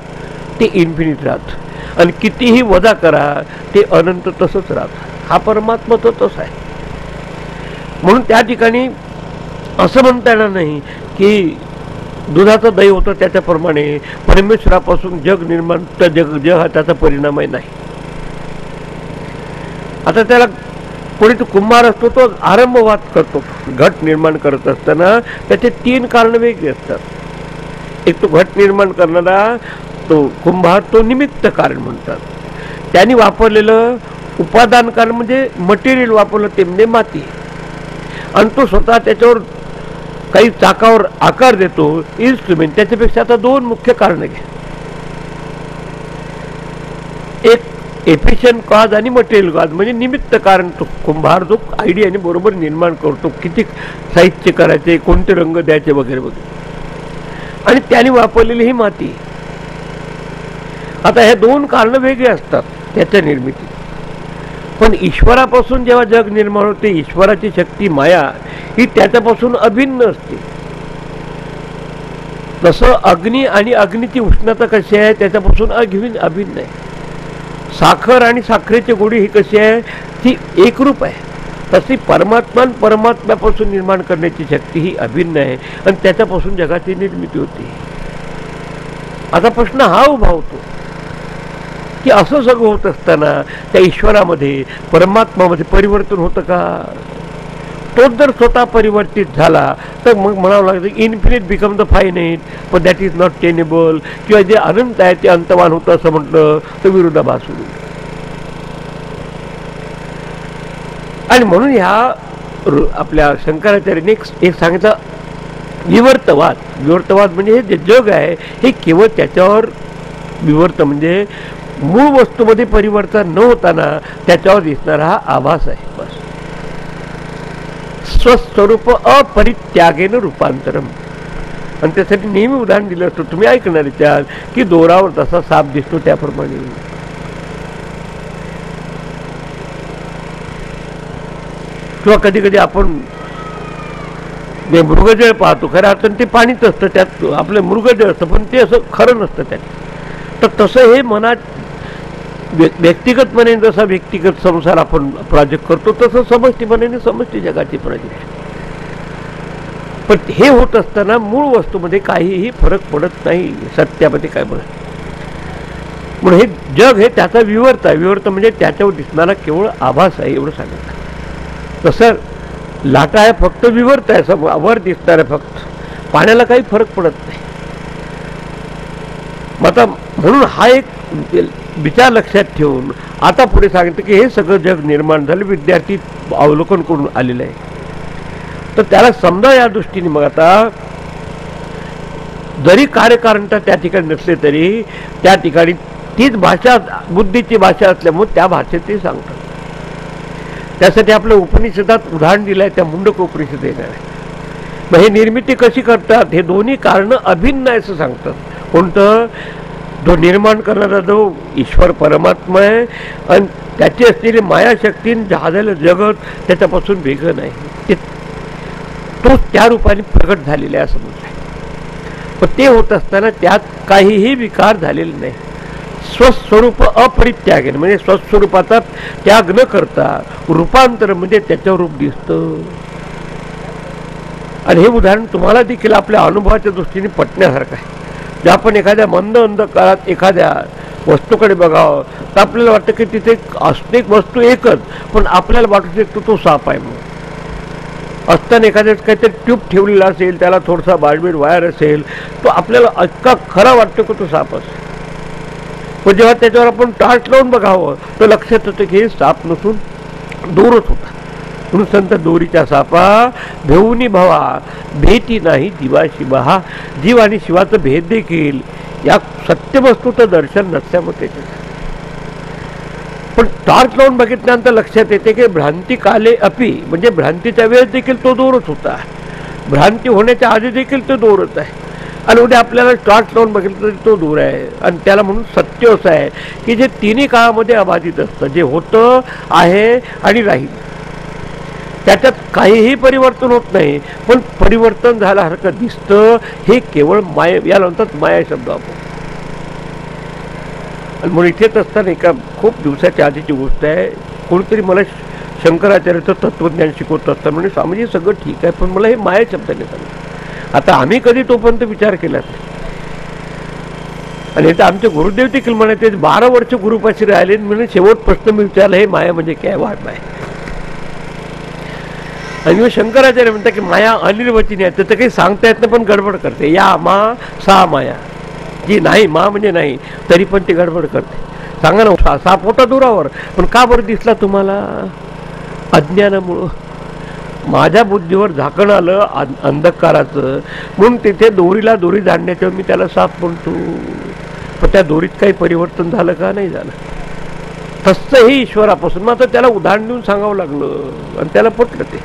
ते इन्फिनिट राहत आणि कितीही वजा करा ते अनंत तसंच राहत. हा परमात्मा तो तसा आहे. म्हणून त्या ठिकाणी असं म्हणता येणार नाही की दुधाचं दही होतं त्याच्याप्रमाणे परमेश्वरापासून जग निर्माण तर जग हा त्याचा परिणामही नाही. आता त्याला कोणी तो कुंभार असतो तो आरंभवाद करतो. घट निर्माण करत असताना त्याचे 3 कारण वेगळे असतात. एक तो घट निर्माण करणारा तो कुंभार तो निमित्त कारण म्हणतात. त्यांनी वापरलेलं उपादान कारण म्हणजे मटेरियल वापरलं ते म्हणजे माती. आणि तो स्वतः त्याच्यावर काही चाकावर आकार देतो इन्स्ट्रुमेंट. त्याच्यापेक्षा आता 2 मुख्य कारणं घ्या. एक एफिशियंट कॉज आणि मटेरियल कॉज म्हणजे निमित्त कारण. तो कुंभार जो आयडियाने बरोबर निर्माण करतो किती साहित्य करायचे, कोणते रंग द्यायचे वगैरे वगैरे. आणि त्याने वापरलेली ही माती. आता हे 2 कारणं वेगळे असतात त्याच्या निर्मितीत. पण ईश्वरापासून जेव्हा जग निर्माण होते ईश्वराची शक्ती माया ही त्याच्यापासून अभिन्न असते. तसं अग्नी आणि अग्नीची उष्णता कशी आहे त्याच्यापासून अभिन्न आहे. साखर आणि साखरेची गोडी ही कशी आहे ती एकरूप आहे. तशी परमात्मा परमात्म्यापासून निर्माण करण्याची शक्ती ही अभिन्न आहे आणि त्याच्यापासून जगाची निर्मिती होती. आता प्रश्न हा उभा होतो की असं सगळं होत असताना त्या ईश्वरामध्ये परमात्मामध्ये परिवर्तन होतं का. तोच जर स्वतः परिवर्तित झाला तर मग म्हणावं लागतं इन्फिनिट बिकम द फायनाईट, पण दॅट इज नॉट टेनेबल, किंवा जे अनंत आहे ते अंतवान होतं असं म्हटलं तर विरोधाभास होईल. आणि म्हणून ह्या आपल्या शंकराचार्यांनी एक सांगितलं विवर्तवाद. विवर्तवाद म्हणजे हे जे जग आहे हे केवळ त्याच्यावर विवर्त म्हणजे मूळ वस्तूमध्ये परिवर्तन न होताना त्याच्यावर दिसणारा हा आभास आहे. बस स्वस्वरूप अपरित्यागेन रूपांतरम. आणि त्यासाठी नेहमी उदाहरण दिलं असतं, तुम्ही ऐकणार त्यात की दोरावर जसा साप दिसतो त्याप्रमाणे. किंवा कधी कधी आपण मृगजळ पाहतो, खऱ्या अर्थाने ते पाणीच असतं, त्यात आपलं मृगजळ असतं पण ते असं खरं नसतं त्यात. तर तसं हे मनात व्यक्तिगतपणे जसा व्यक्तिगत संसार आपण प्रोजेक्ट करतो तसं समष्टीपणे समष्टी जगाची प्रोजेक्ट. पण हे होत असताना मूळ वस्तूमध्ये काहीही फरक पडत नाही, सत्यामध्ये काय बघत. म्हणून हे जग हे त्याचा विवर्त आहे. विवर्त म्हणजे त्याच्यावर दिसणारा केवळ आभास आहे एवढं सांगितलं. तसं लाटा आहे फक्त विवर्त आहे, वर दिसणार आहे फक्त, पाण्याला काही फरक पडत नाही. मग आता म्हणून हा एक विचार लक्षात ठेवून आता पुढे सांगितलं की हे सगळं जग निर्माण झालं, विद्यार्थी अवलोकन करून आलेलं आहे. तर त्याला समजा या दृष्टीने मग आता जरी कार्यकारणता त्या ठिकाणी नसले तरी त्या ठिकाणी तीच भाषा बुद्धीची भाषा असल्यामुळे त्या भाषेत ते सांगतात. त्यासाठी आपल्या उपनिषदात उदाहरण दिलं आहे, त्या मुंडक उपनिषद येणार आहे. मग हे निर्मिती कशी करतात, हे दोन्ही कारणं अभिन्न आहे असं सांगतात. कोणतं, जो निर्माण करणारा जो ईश्वर परमात्मा आहे आणि त्याची असलेली मायाशक्तीने झालेलं जगत त्याच्यापासून वेगळं नाही, ते तोच त्या रूपाने प्रगट झालेला आहे असं म्हटलं आहे. पण ते होत असताना त्यात काहीही विकार झालेले नाही. स्वस्वरूप अपरित्यागेन म्हणजे स्वस्वरूपाचा त्याग न करता रूपांतर म्हणजे त्याच्यावर रूप दिसतं. आणि हे उदाहरण तुम्हाला देखील आपल्या अनुभवाच्या दृष्टीने पटण्यासारखं आहे. जे आपण एखाद्या मंद अंधकारात एखाद्या वस्तूकडे बघावं तर आपल्याला वाटतं की तिथे असते वस्तू एकच, पण आपल्याला वाटू शकतो तो साप आहे म्हणून. असताना एखाद्याच काहीतरी ट्यूब ठेवलेला असेल, त्याला थोडासा बाळबीड वायर असेल, तो आपल्याला इतका खरा वाटतो की तो साप असेल. पण जेव्हा त्याच्यावर आपण टार्च लावून बघावं तर लक्षात येतं की हे साप नसून दोरच होता. म्हणून संत दोरीच्या सापा भेऊनी भवा भेटी नाही जीवा शिवा. जीव आणि शिवाचं भेद देखील या सत्यवस्तूचं दर्शन नसल्यामुळे. पण टॉर्च लावून बघितल्यानंतर लक्षात येते की भ्रांती काले अपी म्हणजे भ्रांतीच्या वेळेस देखील तो दोरच होता, भ्रांती होण्याच्या आधी देखील तो दोरच आहे. आणि उद्या आपल्याला टॉर्च लावून बघितलं तरी तो दूर आहे. आणि त्याला म्हणून सत्य असं आहे की जे तिन्ही काळामध्ये अबाधित असतं, जे होतं आहे आणि राहील, त्याच्यात काहीही परिवर्तन होत नाही, पण परिवर्तन झाल्यासारखं दिसतं. हे केवळ माया, याला म्हणतात माया शब्द आपण. आणि म्हणून इथेच असताना एका खूप दिवसाच्या आधीची गोष्ट आहे, कोणीतरी मला शंकराचार्याचं तत्त्वज्ञान शिकवत असताना म्हणजे स्वामीजी सगळं ठीक आहे पण मला हे माया शब्दाने सांगितलं. आता आम्ही कधी तोपर्यंत विचार केला नाही. आणि आता आमचे गुरुदेव देखील म्हणायचे 12 वर्ष गुरुपाशी राहिले म्हणून शेवट प्रश्न मी विचारला हे माया म्हणजे काय, वाढ माया. आणि मग शंकराचार्य म्हणतात की माया अनिर्वचनीय आहे, त्याचं काही सांगता येत नाही पण गडबड करते. या मा सा माया, जी नाही मा म्हणजे नाही तरी पण ती गडबड करते. सांगा ना, साप होता दुरावर पण का बरं दिसला तुम्हाला? अज्ञानामुळं. माझ्या बुद्धीवर झाकण आलं अंधकाराचं, म्हणून तिथे दोरीला दोरी जाणण्याच्यावर मी त्याला साप म्हणतो. पण त्या दोरीत काही परिवर्तन झालं का? नाही झालं. तसं हे ईश्वरापासून. मग आता त्याला उदाहरण देऊन सांगावं लागलं आणि त्याला पटलं ते.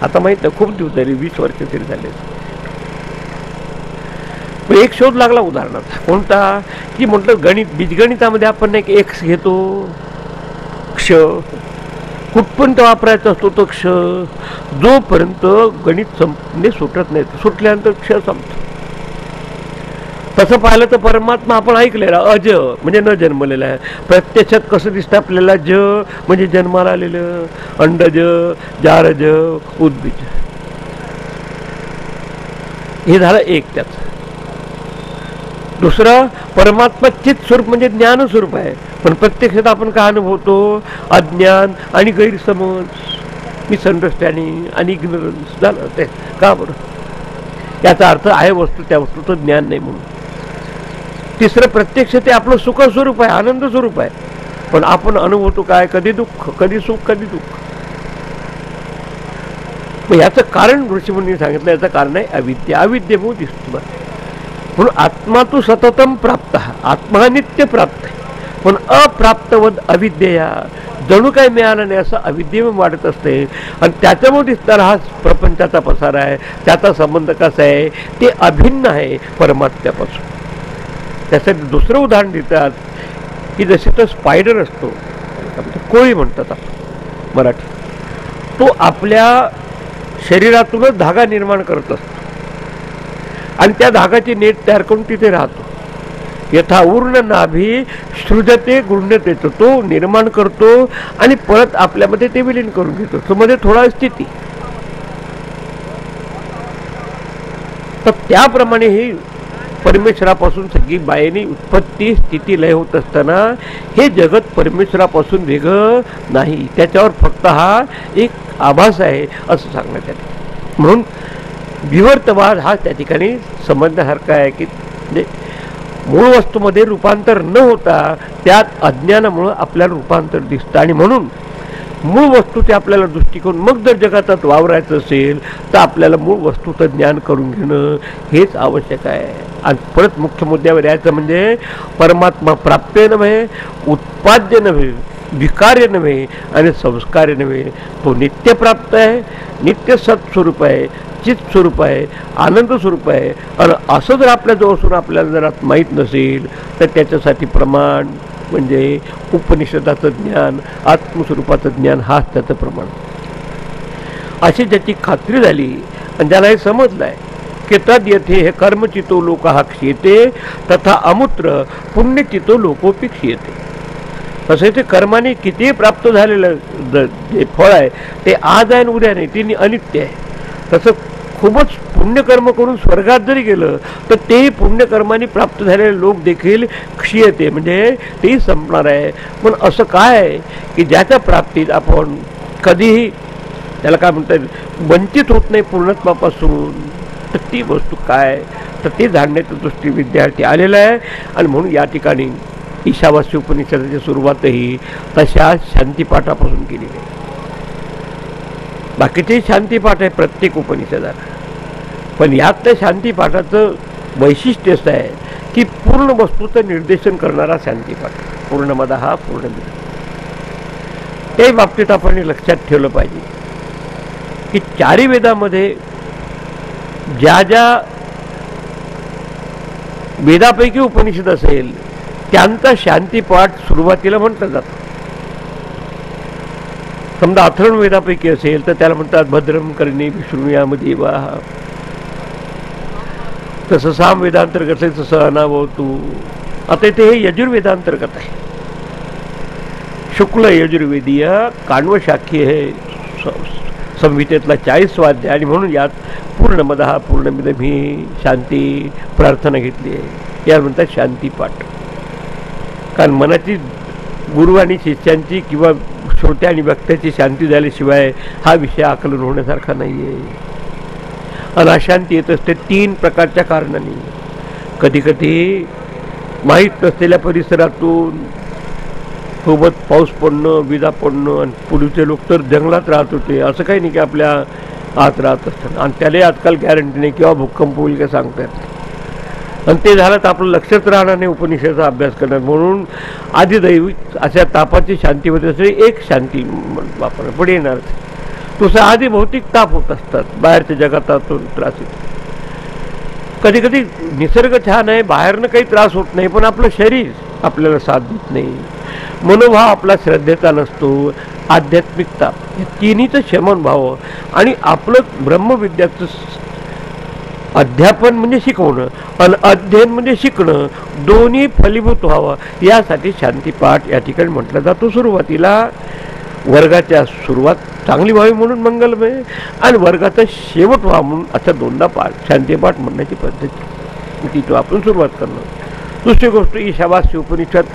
आता माहीत नाही, खूप दिवस झाले, 20 वर्ष तरी झाले. एक शोध लागला उदाहरणाचा. कोणता? की म्हटलं गणित, बीजगणितामध्ये आपण नाही एक्स घेतो, क्ष कुठपर्यंत वापरायचा असतो तो क्ष, जोपर्यंत गणित संपणे सुटत नाही, सुटल्यानंतर क्ष संपतो. तसं पाहिलं तर परमात्मा आपण ऐकलेला अज म्हणजे न जन्मलेला आहे. प्रत्यक्षात कसं दिसतं आपल्याला? ज म्हणजे जन्माला आलेलं, अंडज, जारज, उद्बीज. हे झालं एक त्याचं. दुसरं, परमात्मा चित स्वरूप म्हणजे ज्ञान स्वरूप आहे, पण प्रत्यक्षात आपण काय अनुभवतो? अज्ञान आणि गैरसमज. मिसअंडरस्टँडिंग आणि इग्नरन्स झालं ते. का बरं? याचा अर्थ आहे वस्तू त्या वस्तूचं ज्ञान नाही म्हणून. तिसरं, प्रत्यक्ष ते आपलं सुख स्वरूप आहे, आनंद स्वरूप आहे, पण आपण अनुभवतो काय? कधी दुःख, कधी सुख, कधी दुःख. मग याचं कारण ऋषीमुनी सांगितलं, याचं कारण आहे अविद्या. अविद्येमुळे दिसतो. म्हणून आत्मा तू सततम प्राप्त, आत्मा नित्य प्राप्त आहे, पण अप्राप्तवद अविद्या, जणू काही मिळालं नाही असं अविद्येमुळे वाढत असते. आणि त्याच्यामुळे दिसणारा हा प्रपंचाचा पसारा आहे. त्याचा संबंध कसा आहे? ते अभिन्न आहे परमात्म्यापासून. त्यासाठी दुसरं उदाहरण देतात की जसे तो स्पायडर असतो, कोळी म्हणतात आपण मराठी, तो आपल्या शरीरातूनच धागा निर्माण करत असतो आणि त्या धागाची नेट तयार करून तिथे राहतो. यथा ऊर्ण नाभी सृजते गृह्णते, तो निर्माण करतो आणि परत आपल्यामध्ये ते विलीन करून घेतो. तो मध्ये थोडा स्थिती. तर त्याप्रमाणे ही परमेश्वरापासून सगळी बाहेरी उत्पत्ती स्थिती लय होत असताना हे जगत परमेश्वरापासून वेगळं नाही, त्याच्यावर फक्त हा एक आभास आहे असं सांगण्यात आले. म्हणून विवर्तवाद हा त्या ठिकाणी समजण्यासारखा आहे की म्हणजे मूळ वस्तूमध्ये रूपांतर न होता त्यात अज्ञानामुळं आपल्याला रूपांतर दिसतं. आणि म्हणून मूळ वस्तूचे आपल्याला दृष्टिकोन, मग जर जगातात वावरायचं असेल तर आपल्याला मूळ वस्तूचं ज्ञान करून घेणं हेच आवश्यक आहे. आणि परत मुख्य मुद्द्यावर यायचं म्हणजे परमात्मा प्राप्य नव्हे, उत्पाद्य नव्हे, विकार्य नव्हे आणि संस्कार्य नव्हे. तो नित्य प्राप्त आहे, नित्य सत्स्वरूप आहे, चित स्वरूप आहे, आनंद स्वरूप आहे. आणि असं जर आपल्या जवळसून आपल्याला जर माहीत नसेल तर त्याच्यासाठी प्रमाण म्हणजे उपनिषदाचं ज्ञान, आत्मस्वरूपाचं ज्ञान हाच त्याचं प्रमाण. अशी ज्याची खात्री झाली आणि ज्याला हे समजलं आहे की तद येथे हे कर्मचितो लोक हा क्षीयते तथा अमूत्र पुण्यचितो लोकोपी क्षीयते. तसे ते कर्माने कितीही प्राप्त झालेलं जे फळ आहे ते आज आहे आणि उद्या नाही, ते अनित्य आहे. तसं खूपच पुण्यकर्म करून स्वर्गात जरी गेलं तर तेही पुण्यकर्माने प्राप्त झालेले लोक देखील क्षीयते म्हणजे तेही संपणार आहे. पण असं काय आहे की ज्याच्या प्राप्तीत आपण कधीही त्याला काय म्हणतात वंचित होत नाही पूर्णत्वापासून, तर ती वस्तू काय तर ते जाणण्याच्या दृष्टी विद्यार्थी आलेला आहे. आणि म्हणून या ठिकाणी ईशावास्य उपनिषदाची सुरुवातही तशा शांतिपाठापासून केली आहे. बाकीचे शांतिपाठ आहे प्रत्येक उपनिषदाला, पण यातलं शांतिपाठाचं वैशिष्ट्य असं आहे की पूर्ण वस्तूचं निर्देशन करणारा शांतिपाठ, पूर्णमद हा पूर्णमिदम्. त्याही बाबतीत आपण लक्षात ठेवलं पाहिजे की चारी वेदामध्ये ज्या ज्या वेदापैकी उपनिषद असेल त्यांचा शांतिपाठ सुरुवातीला म्हटलं जातं. समजा अथर्वण वेदापैकी असेल तर त्याला म्हणतात भद्रम कर्णे विष्णुयामध्ये वा. तसं साम वेदांतर्गत आहे तसं अनावतू. आता इथे हे यजुर्वेदांतर्गत आहे. शुक्ल यजुर्वेदीय काण्व शाखी हे संहितेतला 40 अध्याय. आणि म्हणून यात पूर्णमद हा पूर्णमिदम् ही शांती प्रार्थना घेतली आहे. या म्हणतात शांतिपाठ. कारण मनाची गुरु आणि शिष्यांची किंवा श्रोत्या आणि वक्त्याची शांती झाल्याशिवाय हा विषय आकलन होण्यासारखा नाही आहे. आणि अशांती येत असते 3 प्रकारच्या कारणांनी. कधी कधी माहीत नसलेल्या परिसरातून सोबत पाऊस पडणं, विजा पडणं, आणि पूर्वीचे लोक तर जंगलात राहत होते, असं काही नाही की आपल्या आत राहत असताना. आणि त्यालाही आजकाल गॅरंटी नाही किंवा भूकंप होईल काय सांगता येत. आणि ते झालं तर आपलं लक्षच राहणार नाही उपनिषदाचा अभ्यास करणार. म्हणून आदिदैविक अशा तापाची शांती होत असते एक शांती वापरणं पुढे येणार. तसं आधी भौतिक ताप होत असतात, बाहेरच्या जगातातून त्रास येतो. कधी कधी निसर्ग छान आहे, बाहेरनं काही त्रास होत नाही, पण आपलं शरीर आपल्याला साथ देत नाही. मनोभाव आपला श्रद्धेचा नसतो, आध्यात्मिकता, हे तिन्हीचं शमन व्हावं. आणि आपलं ब्रह्मविद्याचं अध्यापन म्हणजे शिकवणं आणि अध्ययन म्हणजे शिकणं दोन्ही फलीभूत व्हावं यासाठी शांतिपाठ या ठिकाणी म्हटलं जातो. सुरुवातीला वर्गाच्या सुरुवात चांगली व्हावी म्हणून मंगलमय, आणि वर्गाचा शेवट व्हावा म्हणून अशा 2दा पाठ शांतिपाठ म्हणण्याची पद्धती तिथं आपण सुरुवात करणं. दुसरी गोष्ट ईशावास्य उपनिषद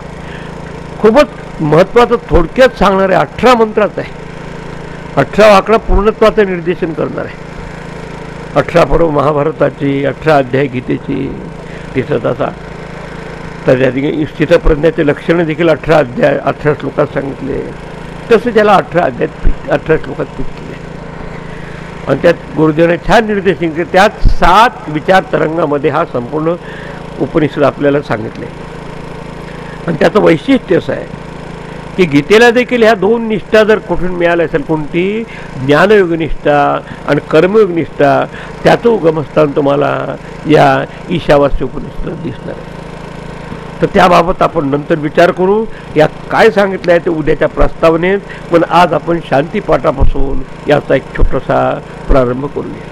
खूपच महत्त्वाचं थोडक्यात सांगणारे 18 मंत्रात आहे. 18वा आकडा पूर्णत्वाचं निर्देशन करणार आहे. 18 पर्व महाभारताची, 18 अध्याय गीतेची, तिथं तसा तर त्या ठिकाणी स्थितप्रज्ञाचे लक्षणं देखील 18 अध्याय 18 श्लोकात सांगितले. तसं त्याला 18 अध्यायात 18 श्लोकात फिट केले आणि त्यात गुरुदेवाने छान निर्देशन केले. त्यात 7 विचार तरंगामध्ये हा संपूर्ण उपनिषद आपल्याला सांगितले. आणि त्याचं वैशिष्ट्य असं आहे की गीतेला देखील ह्या 2 निष्ठा जर कुठून मिळाल्या असेल, कोणती ज्ञानयोगनिष्ठा आणि कर्मयोगनिष्ठा, त्याचं उगमस्थान तुम्हाला या ईशावास्य उपनिषदात दिसणार आहे. तर त्याबाबत आपण नंतर विचार करू. यात काय सांगितलं आहे ते उद्याच्या प्रस्तावनेत. पण आज आपण शांतीपाठापासून याचा एक छोटासा प्रारंभ करूया.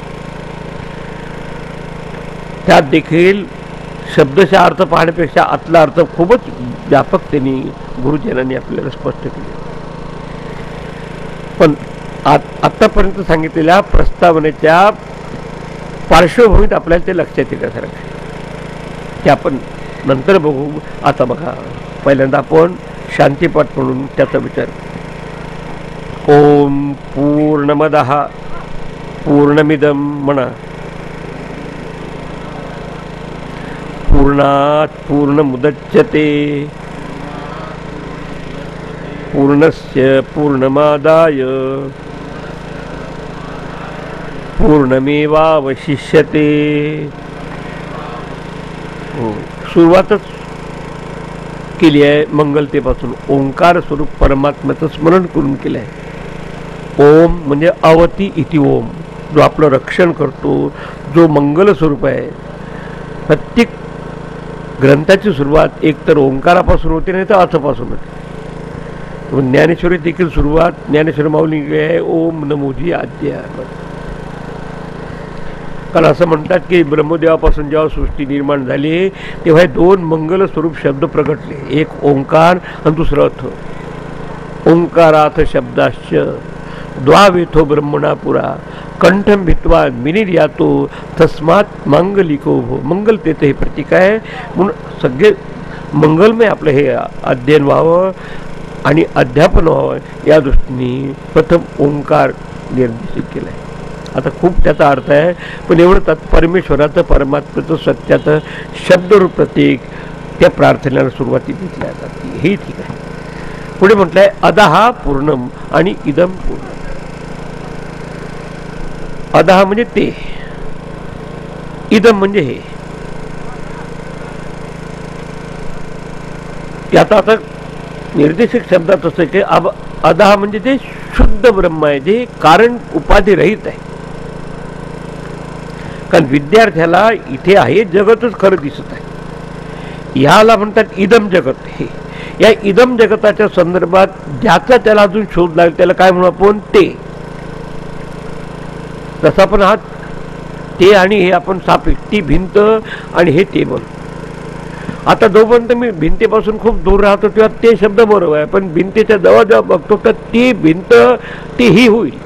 त्यात देखील शब्दशः अर्थ पाहण्यापेक्षा आतला अर्थ खूपच व्यापकतेने गुरुजनांनी आपल्याला स्पष्ट केले. पण आतापर्यंत सांगितलेल्या प्रस्तावनेच्या पार्श्वभूमीत आपल्याला ते लक्षात येण्यासारखं ते आपण नंतर बघू. आता बघा, पहिल्यांदा आपण शांतीपाठ म्हणून त्याचा विचार. ओम पूर्णमदः पूर्णमिदं म्हणा. पूर्णात् पूर्णमुदच्यते पूर्णस्य पूर्णमादाय पूर्णमेवावशिष्यते. सुरुवातच केली आहे मंगलतेपासून. ओंकार स्वरूप परमात्म्याचं स्मरण करून केलं आहे. ओम म्हणजे अवती इति ओम, जो आपलं रक्षण करतो, जो मंगल स्वरूप आहे. प्रत्येक ग्रंथाची सुरुवात एक तर ओंकारापासून होते, नाही तर अथपासून होते. ज्ञानेश्वरी देखील सुरुवात ज्ञानेश्वर माऊली आहे ओम नमोजी आद्या. कारण असं म्हणतात की ब्रह्मदेवापासून जेव्हा सृष्टी निर्माण झाली तेव्हा 2 मंगल स्वरूप शब्द प्रगटले. एक ओंकार आणि दुसरा अथ. ओंकाराथ शब्दाश्च द्वावेथो ब्रह्मणा पुरा कंठम भित्वा मिनिर्यातो तस्मात मांगलिको भो. मंगलतेचं हे प्रतीक आहे. म्हणून सगळे मंगलमय आपलं हे अध्ययन व्हावं आणि अध्यापन व्हावं या दृष्टीने प्रथम ओंकार निर्देशित केलं आहे. आता खूप त्याचा अर्थ आहे, पण एवढं परमेश्वराचं परमात्म्याचं सत्याचं शब्दरूप प्रतीक त्या प्रार्थनेला सुरुवाती घेतल्या जातात. हे ठीक आहे. पुढे म्हटलंय अदहा पूर्णम आणि इदम पूर्ण. अदहा म्हणजे ते, इदम म्हणजे हे. त्याचा आता निर्देशक शब्दात असं की अदहा म्हणजे ते शुद्ध ब्रह्म आहे, जे कारण उपाधी रहित आहे. कारण विद्यार्थ्याला इथे आहे जगतच खरं दिसत आहे. याला म्हणतात इदम जगत. हे या इदम जगताच्या संदर्भात ज्याचा त्याला अजून शोध लागेल त्याला काय म्हणू आपण, ते. तसा पण हा ते आणि हे आपण सापेक्ष, ती भिंत आणि हे टेबल. आता जोपर्यंत मी भिंतीपासून खूप दूर राहतो तेव्हा ते शब्द बरोबर आहे, पण भिंतीच्या जवळ जेव्हा बघतो तर ती भिंत ती ही होईल.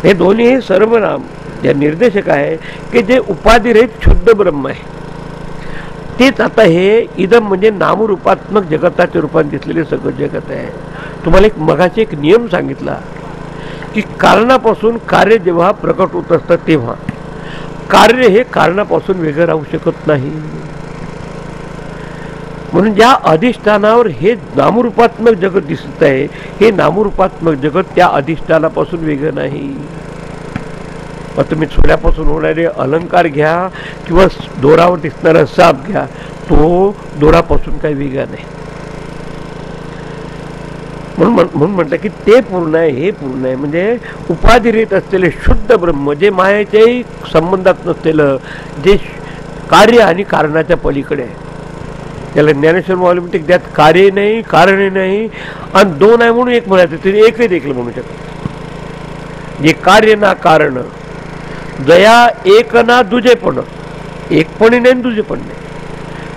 हे दोन्ही सर्वनाम जे निर्देशक आहे की जे उपाधिरहित शुद्ध ब्रह्म आहे तेच आता हे इदम म्हणजे नामरूपात्मक जगताच्या रूपात दिसलेले सगळं जगत आहे. तुम्हाला एक मगाशी एक नियम सांगितला की कारणापासून कार्य जेव्हा प्रकट होत असतं तेव्हा कार्य हे कारणापासून वेगळं राहू शकत नाही. म्हणून ज्या अधिष्ठानावर हे नामरूपात्मक जगत दिसत आहे हे नामरूपात्मक जगत त्या अधिष्ठानापासून वेगळं नाही. मग तुम्ही सोन्यापासून होणारे अलंकार घ्या किंवा दोरावर दिसणारा साप घ्या, तो दोरापासून काही वेगळा नाही. म्हणून म्हटलं की ते पूर्ण आहे, हे पूर्ण आहे. म्हणजे उपाधिरहित असलेले शुद्ध ब्रह्म, जे मायेच्याही संबंधात नसलेलं, जे कार्य आणि कारणाच्या पलीकडे आहे. त्याला ज्ञानेश्वर माऊली म्हणते त्यात कार्य नाही, कारण नाही, आणि 2 आहे म्हणून एक म्हणायचं, तरी एकही देखील म्हणू शकतो. जे कार्य ना कारण, जया एक ना दुजेपण, एकपणी नाही दुजेपण नाही.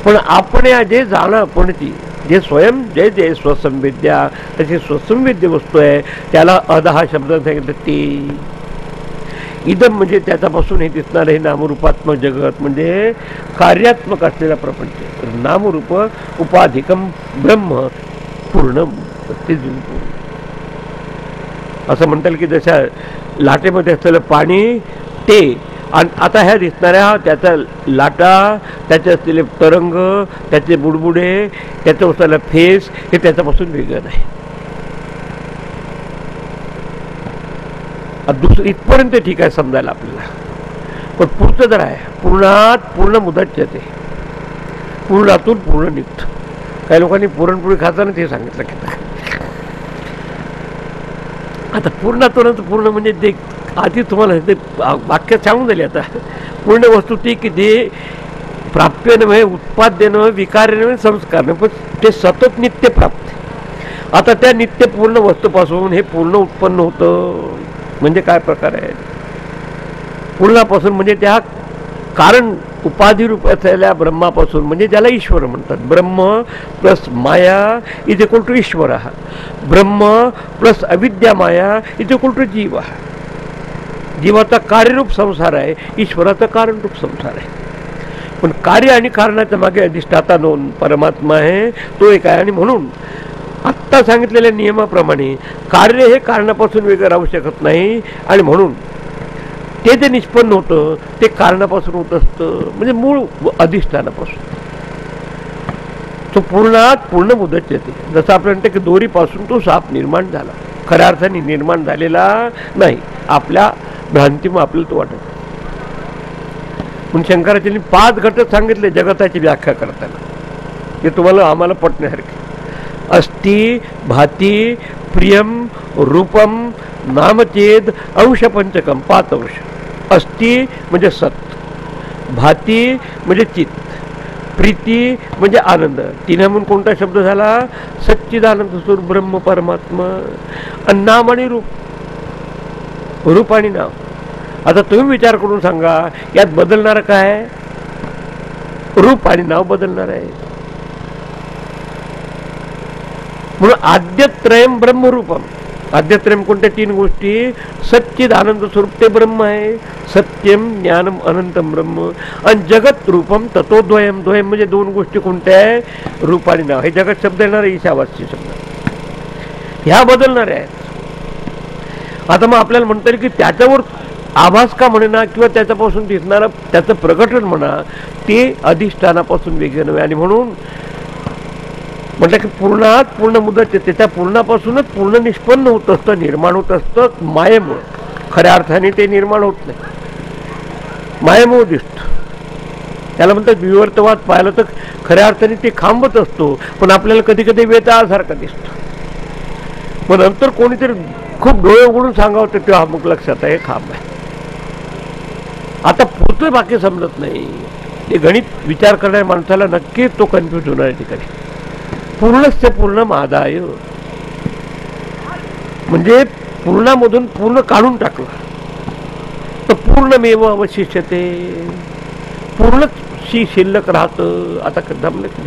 पण आपण या जे जाणं पणती जे स्वयं जे जे स्वसंवेद्या त्याची स्वसंवेद्य वस्तू आहे त्याला अदहा शब्द सांगितलं. ते इदम म्हणजे त्याच्यापासून हे दिसणार हे नामरूपात्मक जगत म्हणजे कार्यात्मक असलेला प्रपंच. नामरूप उपाधिकम ब्रह्म पूर्ण ते असं म्हणता येईल की जशा लाटेमध्ये असलेलं पाणी ते, आणि आता ह्या दिसणाऱ्या त्याचा लाटा, त्याचे असलेले तरंग, त्याचे बुडबुडे, त्याचं असलेला फेस हे त्याच्यापासून वेगळं नाही. दुसरं इथपर्यंत ठीक आहे समजायला आपल्याला, पण पुढचं जर आहे पूर्णात पूर्ण मुदत ते पूर्णातून पूर्ण निघतं. काही लोकांनी पुरणपोळी खाताना ते सांगितलं की आता पूर्णातून पूर्ण म्हणजे ते आधी तुम्हाला ते वाक्य सांगून दिले. आता पूर्ण वस्तू ती की जे प्राप्य नव्हे, उत्पाद्य नव्हे, विकार नव्हे, संस्कार नव्हे, पण ते सतत नित्य प्राप्त. आता त्या नित्य पूर्ण वस्तूपासून हे पूर्ण उत्पन्न होतं म्हणजे काय प्रकार आहे? पूर्णापासून म्हणजे त्या कारण उपाधी रूप असलेल्या ब्रह्मापासून, म्हणजे ज्याला ईश्वर म्हणतात. ब्रह्म प्लस माया इज इक्वल टू ईश्वर. ब्रह्म प्लस अविद्या माया इज इक्वल टू जीव. जीवाचा कार्यरूप संसार आहे, ईश्वराचा कारणरूप संसार आहे. पण कार्य आणि कारणाच्या मागे अधिष्ठाता नोंद परमात्मा आहे, तो एक आहे. आणि म्हणून आत्ता सांगितलेल्या नियमाप्रमाणे कार्य हे कारणापासून वेगळं राहू शकत नाही. आणि म्हणून ते जे निष्पन्न होतं ते कारणापासून होत असतं, म्हणजे मूळ अधिष्ठानापासून. तो पूर्णात पूर्ण मुदत येते. जसं आपण म्हणतो की दोरीपासून तो साप निर्माण झाला, खऱ्या अर्थाने निर्माण झालेला नाही, आपल्या भ्रांतीमुळे आपल्याला तो वाटत. म्हणून शंकराचार्यांनी 5 घटक सांगितले जगताची व्याख्या करताना, हे तुम्हाला आम्हाला पटण्यासारखे. अस्ति भाती प्रियम रूपम नामचेद अंश पंचकम. 5 अंश. अस्ति म्हणजे सत, भाती म्हणजे चित्त, प्रीती म्हणजे आनंद. तिने म्हणून कोणता शब्द झाला? सच्चिदानंद स्वरूप ब्रह्म परमात्मा. आणि नाम आणि रूप, रूप आणि नाम. आता तुम्ही विचार करून सांगा यात बदलणार काय? रूप आणि नाव बदलणार आहे. म्हणून आद्यत्रयम ब्रह्मरूपम. आद्यत्रयम कोणत्या 3 गोष्टी? सच्चिद आनंद स्वरूप ते ब्रह्म आहे, सत्यम ज्ञानम अनंतम ब्रह्म, आणि जगत रूपम तत्वद्वयम. द्वयम म्हणजे 2 गोष्टी कोणत्या आहे? रूप आणि नाव. हे जगत शब्द येणार आहे, ईशावास्य शब्द, ह्या बदलणार आहेत. आता मग आपल्याला म्हणता येईल की त्याच्यावर आभास का म्हणा किंवा त्याच्यापासून दिसणारं त्याचं प्रकटन म्हणा, ते अधिष्ठानापासून वेगळं नव्हे. आणि म्हणून म्हटलं की पूर्णात पूर्ण मुदत येते, त्या पूर्णापासूनच पूर्ण निष्पन्न होत असतं, निर्माण होत असतं मायेमुळं. खऱ्या अर्थाने ते निर्माण होत नाही, मायेमुळं दिसतं. त्याला म्हणतात विवर्तवाद पाहिलं तर खऱ्या अर्थाने ते खांबत असतो, पण आपल्याला कधी कधी वेताळासारखा दिसतो. मग नंतर कोणीतरी खूप डोळे उघडून सांगावं तर तेव्हा मग लक्षात आहे हे खांब आहे. आता पुढचं बाकी समजत नाही. ते गणित विचार करणाऱ्या माणसाला नक्कीच तो कन्फ्यूज होणार आहे ठिकाणी. पूर्णस्य पूर्ण मादाय म्हणजे पूर्णामधून पूर्ण काढून टाकलं तर पूर्णमेव अवशिष्यते. पूर्णच शिल्लक राहतं. आता जमलं की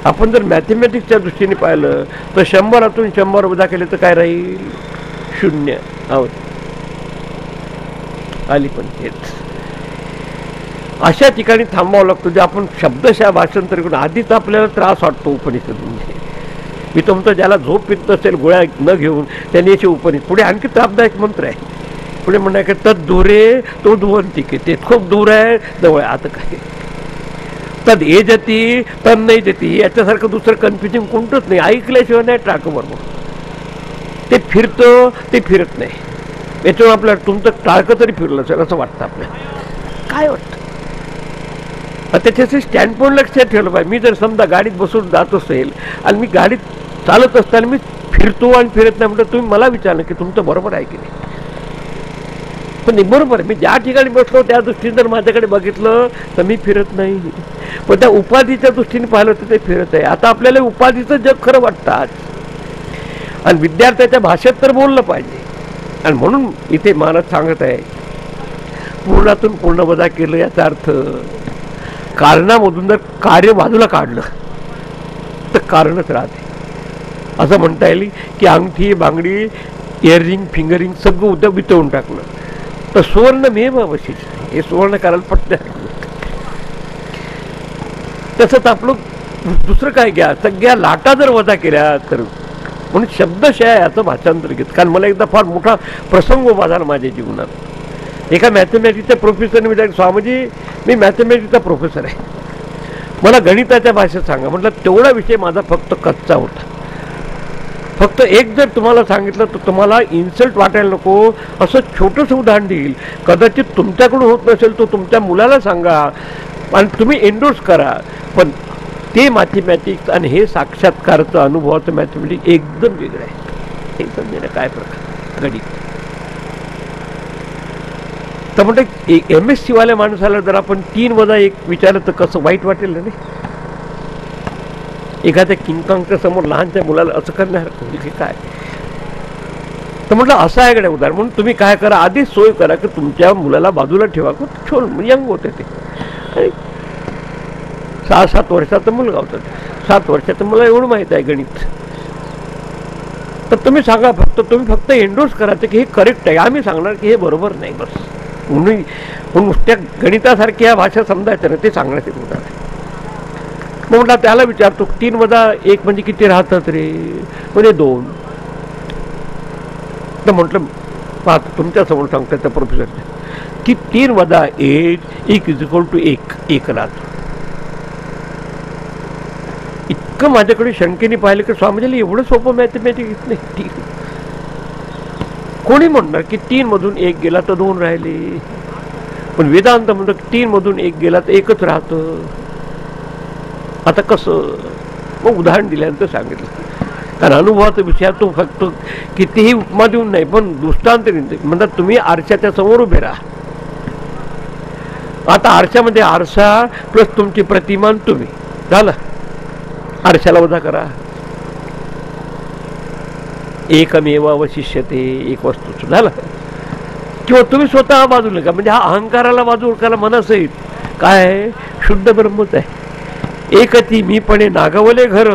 आपण जर मॅथमॅटिक्सच्या दृष्टीने पाहिलं तर 100तून 100 वजा केले तर काय राहील? 0 आली. पण तेच अशा ठिकाणी थांबावं लागतं जे आपण शब्दशः भाषांतर करून आधीच आपल्याला त्रास वाटतो. उपनिषद म्हणजे मी तुमचं ज्याला झोप येत नसेल गोळ्या न घेऊन त्यांनी याची उपनिषद. पुढे आणखी त्रासदायक मंत्र आहे. पुढे म्हणणार की तद दूरे तो दुवंतिके, ते खूप दूर आहे जवळ. आता काय तद ये जती तद नाही जती, याच्यासारखं दुसरं कन्फ्युजिंग कोणतंच नाही. ऐकल्याशिवाय नाही टाक बरोबर. ते फिरतं ते फिरत नाही. याच्यावर आपल्याला तुमचं टाळकं तरी फिरलं असेल असं वाटतं आपल्याला. काय वाटतं? त्याच्याशी स्टँड पॉईंट लक्षात ठेवलं पाहिजे. मी जर समजा गाडीत बसून जात असेल आणि मी गाडीत चालत असताना मी फिरतो आणि फिरत नाही म्हटलं, तुम्ही मला विचारलं की तुमचं बरोबर आहे की नाही? पण बरोबर आहे. मी ज्या ठिकाणी बसलो त्या दृष्टीने जर माझ्याकडे बघितलं तर मी फिरत नाही, पण त्या उपाधीच्या दृष्टीने पाहिलं तर ते फिरत आहे. आता आपल्याला उपाधीचं जग खरं वाटतं आज, आणि विद्यार्थ्याच्या भाषेत तर बोललं पाहिजे. आणि म्हणून इथे महाराज सांगत आहे पूर्णातून पूर्ण वजा केलं. याचा अर्थ कारणामधून जर कार्य बाजूला काढलं तर कारणच राहते. असं म्हणता येईल की अंगठी बांगडी इयरिंग फिंगरिंग सगळं उद्या बितवून टाकलं तर सुवर्णमेव अवशिष्ट. हे सुवर्ण करायला पटतं. तसंच आपलं दुसरं काय घ्या, सगळ्या लाटा जर वजा केल्या तर म्हणून शब्दशः याचं भाषांतर घेत. कारण मला एकदा फार मोठा प्रसंग उभा झाला माझ्या जीवनात. एका मॅथमॅटिक्सच्या प्रोफेसरने विचारलं, स्वामीजी मी मॅथमॅटिक्सचा प्रोफेसर आहे, मला गणिताच्या भाषेत सांगा. म्हटलं तेवढा विषय माझा फक्त कच्चा होता. फक्त एक जर तुम्हाला सांगितलं तर तुम्हाला इन्सल्ट वाटायला नको, असं छोटंसं उदाहरण देईल. कदाचित तुमच्याकडून होत नसेल तो तुमच्या मुलाला सांगा आणि तुम्ही एन्डोर्स करा. पण ते मॅथमॅटिक्स आणि हे साक्षात्कारचं अनुभवाचं मॅथमॅटिक्स एकदम वेगळं आहे. हे समजेल काय प्रकार गणित. तर म्हणते MSc वाल्या माणसाला जर आपण 3+1 विचारलं तर कसं वाईट वाटेल ना. एखाद्या किंकांच्या समोर लहानच्या मुलाला असं करणार की काय. तर म्हटलं असं आहे कडे उदाहरण. म्हणून तुम्ही काय करा, आधीच सोय करा की तुमच्या मुलाला बाजूला ठेवा. छोट यंग होते ते, 6-7 वर्षाचा मुलगा होता. 7 वर्षाचं मला एवढं माहीत आहे गणित. तर तुम्ही सांगा, तुम्ही फक्त एन्डोर्स करायचं की हे करेक्ट आहे. आम्ही सांगणार की हे बरोबर नाही बस. म्हणून नुसत्या गणितासारखी ह्या भाषा समजायचं ना, ते सांगण्याचे उदाहरण आहे. मग म्हटलं त्याला विचारतो 3+1 म्हणजे किती राहतात रे. म्हणजे 2. तर म्हटलं पाहतो तुमच्यासमोर सांगतात त्या प्रोफेसरने की 3+1 = 1 राहतो. इतकं माझ्याकडे शंकेने पाहिलं की स्वामीजीला एवढं सोपं मॅथमॅटिक्स नाही. ठीक, कोणी म्हणणार की 3 मधून 1 गेला तर 2 राहिले. पण वेदांत म्हणतो की 3 मधून 1 गेला तर 1च राहतं. आता कसं. मग उदाहरण दिल्यानंतर सांगितलं. कारण अनुभवाचा विषय तो फक्त कितीही उपमा देऊन नाही पण दृष्टांत म्हणतात. तुम्ही आरशाच्या समोर उभे राहा. आता आरशामध्ये आरसा प्लस तुमची प्रतिमान तुम्ही झालं. आरशाला वजा करा. एकमेव अवशिष्यते, एक वस्तू झालं. किंवा तुम्ही स्वतः बाजूला का, म्हणजे हा अहंकाराला बाजूला मनासहित काय शुद्ध ब्रह्मच आहे. एकती मीपणे नागवले घर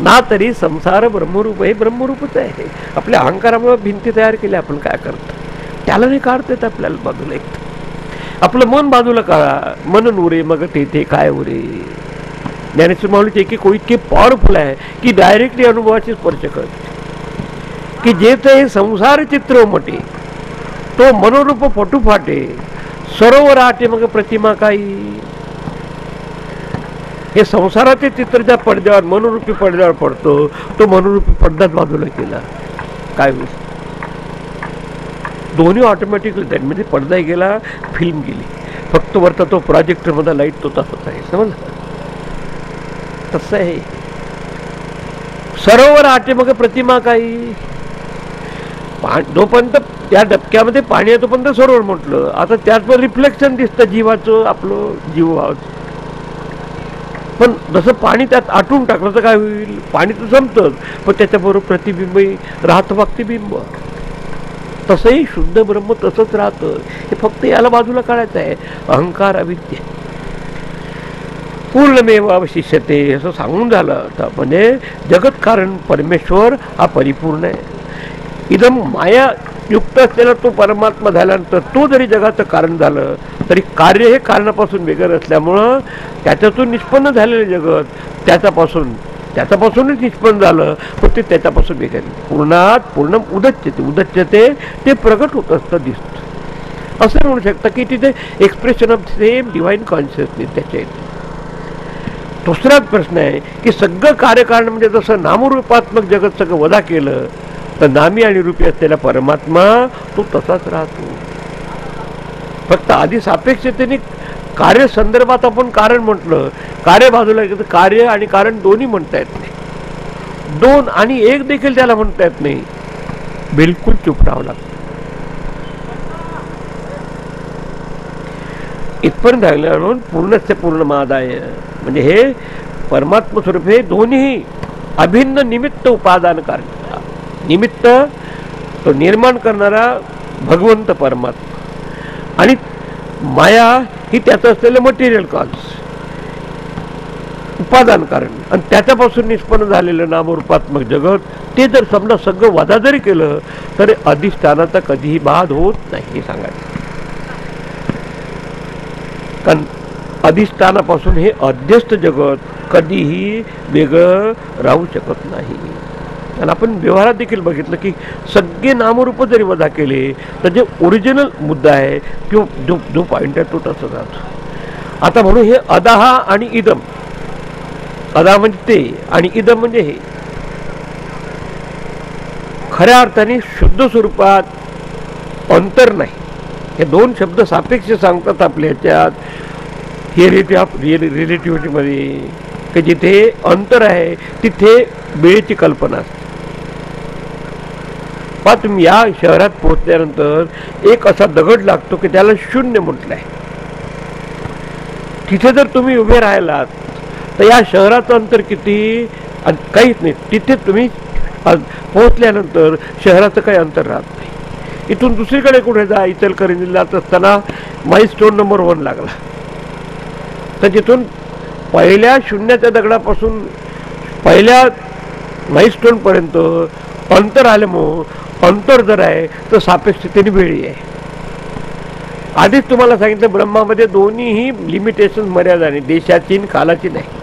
ना तरी संसार ब्रह्मरूप. हे ब्रह्मरूपच आहे. आपल्या अहंकारामुळे भिंती तयार केल्या. आपण काय करतो त्याला नाही काढता येत आपल्याला बाजूला. एक आपलं मन बाजूला काढा. मनन उरे मग तेथे काय उरे. ज्ञानेश्वर माऊलीचे एक इतके पॉवरफुल आहे की डायरेक्टली अनुभवाची स्पर्श करते. की जे ते संसार चित्र मटे तो मनोरूप फटू फाटे सरोवर आटे मग प्रतिमा काही. हे संसाराचे चित्र ज्या पडद्यावर मनोरूपी पडद्यावर पडतो तो मनोरूपी पडद्यात बाजूला केला काय होईल. दोन्ही ऑटोमॅटिकली जाईल. म्हणजे पडदाही गेला, फिल्म गेली. फक्त वरचा तो प्रोजेक्टर मध्ये लाईट तो तसाच आहे. समजलं. तसं आहे. सरोवर आटे मग प्रतिमा काही. जोपर्यंत त्या डबक्यामध्ये पाणी आहे तोपर्यंत सरोवर म्हटलं. आता त्यात रिफ्लेक्शन दिसतं जीवाचं, आपलं जीवभावाचं. पण जसं पाणी त्यात आटून टाकलं तर काय होईल. पाणी तर जमतंच पण त्याच्याबरोबर प्रतिबिंबही राहतं, प्रतिबिंब. तसंही शुद्ध ब्रह्म तसंच राहतं. हे फक्त याला बाजूला काढायचं आहे. अहंकार अविद्या पूर्णमेव अवशिष्यते असं सांगून झालं. तर म्हणजे जगत कारण परमेश्वर हा परिपूर्ण आहे. इदम माया युक्त असलेला तो परमात्मा झाल्यानंतर तो जरी जगाचं कारण झालं तरी कार्य हे कारणापासून वेगळं असल्यामुळं त्याच्यातून निष्पन्न झालेलं जगत त्याच्यापासूनच निष्पन्न झालं. पण ते त्याच्यापासून वेगळं नाही. पूर्णात पूर्ण उदच्यते ते प्रगट होत असतं, दिसतं. असं म्हणू शकतं की तिथे expression of same divine consciousness त्याच्या येते. दुसराच प्रश्न आहे की सगळं कार्यकारण म्हणजे जसं नामरूपात्मक जगत सगळं वजा केलं तर नामी आणि रूपी असलेला परमात्मा तो तसाच राहतो. फक्त आधी सापेक्षतेने कार्य संदर्भात आपण कारण म्हटलं. कार्य बाजूला गेलं तर कार्य आणि कारण दोन्ही म्हणता येत नाही. 2 आणि 1 देखील त्याला म्हणता येत नाही. बिलकुल चुप राहावं लागतं. इथपर्यंत राहिलं म्हणून पूर्णस्य पूर्णमादाय म्हणजे हे परमात्मा स्वरूप हे दोन्ही अभिन्न निमित्त उपादान कारण. निमित्त तो निर्माण करणारा भगवंत परमात्मा आणि माया ही त्याचं असलेलं मटेरियल कॉज उपादान कारण आणि त्याच्यापासून निष्पन्न झालेलं नामरूपात्मक जगत. ते जर समजा सगळं वजा जरी केलं तरी अधिष्ठानाचा कधीही बाध होत नाही हे सांगायचं. कारण अधिष्ठानापासून हे अध्यस्त जगत कधीही वेगळं राहू शकत नाही. आणि आपण व्यवहारात देखील बघितलं की सगळे नामरूप जरी वजा केले तर जे ओरिजिनल मुद्दा आहे किंवा जो जो पॉईंट आहे तो तसं जातो. आता म्हणून हे अदाहा आणि इदम, अदा म्हणजे ते आणि इदम म्हणजे हे, खऱ्या अर्थाने शुद्ध स्वरूपात अंतर नाही. हे दोन शब्द सापेक्ष सांगतात आपल्या ह्याच्यात रिलेटिव्हिटीमध्ये, की जिथे अंतर आहे तिथे वेळेची कल्पना असते. पहा तुम्ही या शहरात पोहोचल्यानंतर एक असा दगड लागतो की त्याला शून्य म्हटलं आहे. तिथे जर तुम्ही उभे राहिलात तर या शहराचं अंतर किती, काहीच नाही. तिथे तुम्ही पोहोचल्यानंतर शहराचं काही अंतर राहत नाही. इथून दुसरीकडे कुठे जा, इचलकरंजीला जात असताना माइलस्टोन नंबर 1 लागला, तर जिथून पहिल्या शून्याच्या दगडापासून पहिल्या माइलस्टोनपर्यंत अंतर आल्यामुळं अंतर जर आहे तर सापेक्षतेने वेळी आहे. आधीच तुम्हाला सांगितलं ब्रह्मामध्ये दोन्हीही लिमिटेशन मर्यादा नाही, देशाची आणि कालाची नाही.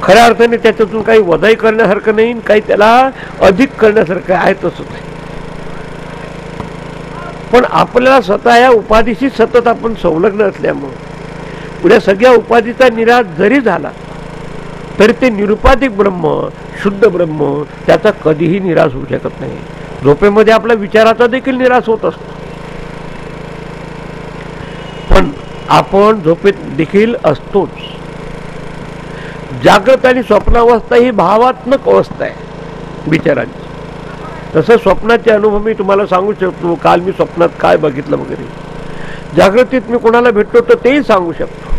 खऱ्या अर्थाने त्याच्यातून काही वधाई करण्यासारखं नाही, काही त्याला अधिक करण्यासारखं आहे तसंच आहे. पण आपल्याला स्वतः या उपाधीशी सतत आपण संलग्न असल्यामुळं पुढे सगळ्या उपाधीचा निराश जरी झाला तरी ते निरुपाधिक ब्रह्म, शुद्ध ब्रह्म त्याचा कधीही निराश होऊ शकत नाही. झोपेमध्ये आपल्या विचाराचा देखील निराश होत असतो, पण आपण झोपेत देखील असतोच. जागृत आणि स्वप्नावस्था ही भावात्मक अवस्था आहे विचारांची. तसं स्वप्नाचे अनुभव मी तुम्हाला सांगू शकतो, काल मी स्वप्नात काय बघितलं वगैरे. जागृतीत मी कोणाला भेटतो तर तेही सांगू शकतो,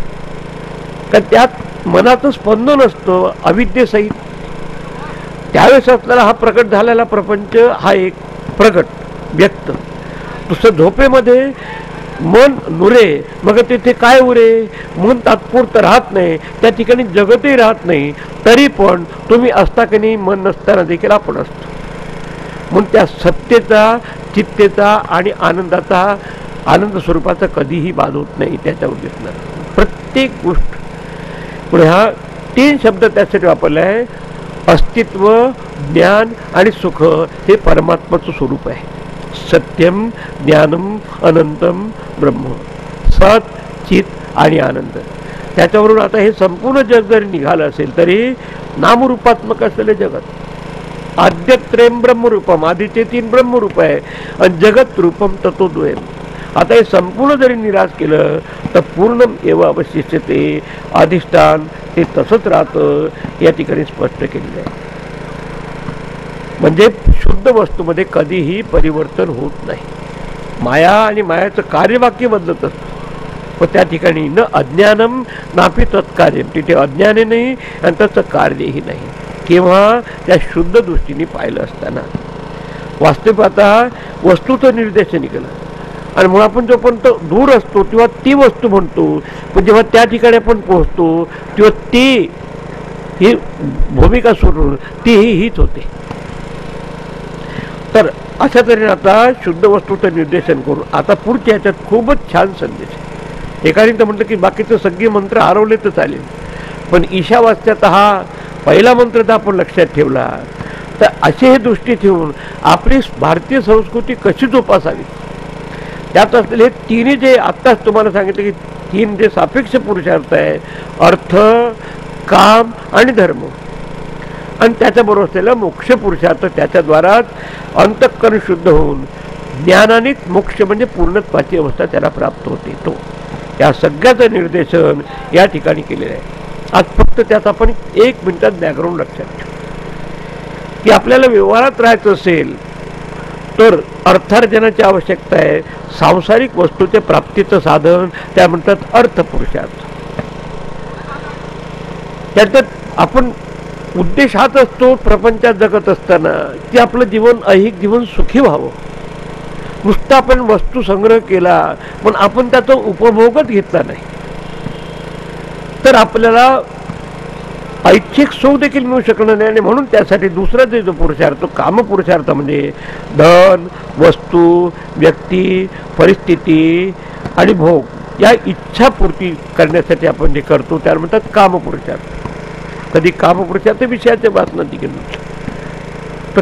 कारण त्यात मनाचं स्पंदन असतं अविद्येसहित. त्यावेळेस आपल्याला हा प्रकट झालेला प्रपंच हा एक प्रकट व्यक्त. तसं झोपेमध्ये मन नुरे, मग तिथे काय उरे, मन तात्पुरतं राहत नाही, त्या ठिकाणी जगतही राहत नाही, तरी पण तुम्ही असता की नाही मन नसताना देखील आपण असतो. म्हणून त्या सत्तेचा, चित्तेचा आणि आनंदाचा, आनंद स्वरूपाचा कधीही बाध होत नाही त्याच्यावर दिसणार. प्रत्येक गोष्ट पुढे हा 3 शब्द त्यासाठी वापरले आहे. अस्तित्व, ज्ञान आणि सुख हे परमात्माचं स्वरूप आहे. सत्यम, ज्ञानम, अनंतम ब्रह्म, सत, चित आणि आनंद. त्याच्यावरून आता हे संपूर्ण जग जरी निघालं असेल तरी नामरूपात्मक असलेले जगत. आद्यत्रयम ब्रह्मरूपम, आधीचे 3 ब्रह्मरूप आहे आणि जगत रूपम तत्वद्वयम. आता हे संपूर्ण जरी निराश केलं तर पूर्ण एवं अवशिष्यते, अधिष्ठान हे तसंच राहतं, या ठिकाणी स्पष्ट केलेलं आहे. म्हणजे शुद्ध वस्तूमध्ये कधीही परिवर्तन होत नाही. माया आणि मायाचं कार्यवाक्य बदलत असतं, पण त्या ठिकाणी न अज्ञानम नापी तत्कार्यम, तिथे अज्ञाने नाही आणि त्याचं कार्यही नाही. केव्हा त्या शुद्ध दृष्टीने पाहिलं असताना वास्तविक आता वस्तूचं निर्देशन केलं. आणि म्हणून आपण जोपर्यंत दूर असतो तेव्हा ती वस्तू म्हणतो, पण जेव्हा त्या ठिकाणी आपण पोहोचतो तेव्हा ती ही भूमिका सोडून तीही हीच होते. तर अशा तऱ्हेने आता शुद्ध वस्तूचं निर्देशन करून आता पुढच्या ह्याच्यात खूपच छान संदेश आहे. एकाने तर म्हटलं की बाकीचे सगळे मंत्र हरवले तर चालेल, पण ईशावास्याचा हा पहिला मंत्र तर आपण लक्षात ठेवला तर असे हे दृष्टी ठेवून आपली भारतीय संस्कृती कशी जोपासावी, त्यात असलेले तिन्ही जे आत्ताच तुम्हाला सांगितलं की 3 जे सापेक्ष पुरुषार्थ आहे, अर्थ, काम आणि धर्म, आणि त्याच्याबरोबर असलेला मोक्ष पुरुषार्थ, त्याच्याद्वाराच अंतःकरण शुद्ध होऊन ज्ञानानेच मोक्ष म्हणजे पूर्णत्वाची अवस्था त्याला प्राप्त होते. तो या सगळ्याचं निर्देशन या ठिकाणी केलेलं आहे. आज फक्त त्यात आपण 1 मिनिटात बॅकग्राऊंड लक्षात ठेवू की आपल्याला व्यवहारात राहायचं असेल तर अर्थार्जनाची आवश्यकता आहे. सांसारिक वस्तूच्या प्राप्तीचं साधन त्या म्हणतात अर्थपुरुषार्थ. त्याच्यात आपण उद्देश हाच असतो प्रपंचात जगत असताना की आपलं जीवन ऐहिक जीवन सुखी व्हावं. नुसतं आपण वस्तू संग्रह केला पण आपण त्याचा उपभोगच घेतला नाही तर आपल्याला ऐच्छिक सुख देखील मिळू शकणार नाही. आणि म्हणून त्यासाठी दुसरा जो पुरुषार्थ, कामपुरुषार्थ म्हणजे धन, वस्तू, व्यक्ती, परिस्थिती आणि भोग या इच्छापूर्ती करण्यासाठी आपण जे करतो त्याला म्हणतात कामपुरुषार्थ. कधी कामपुरुषार्थ विषयाच्या वासना देखील नव्हतं. तर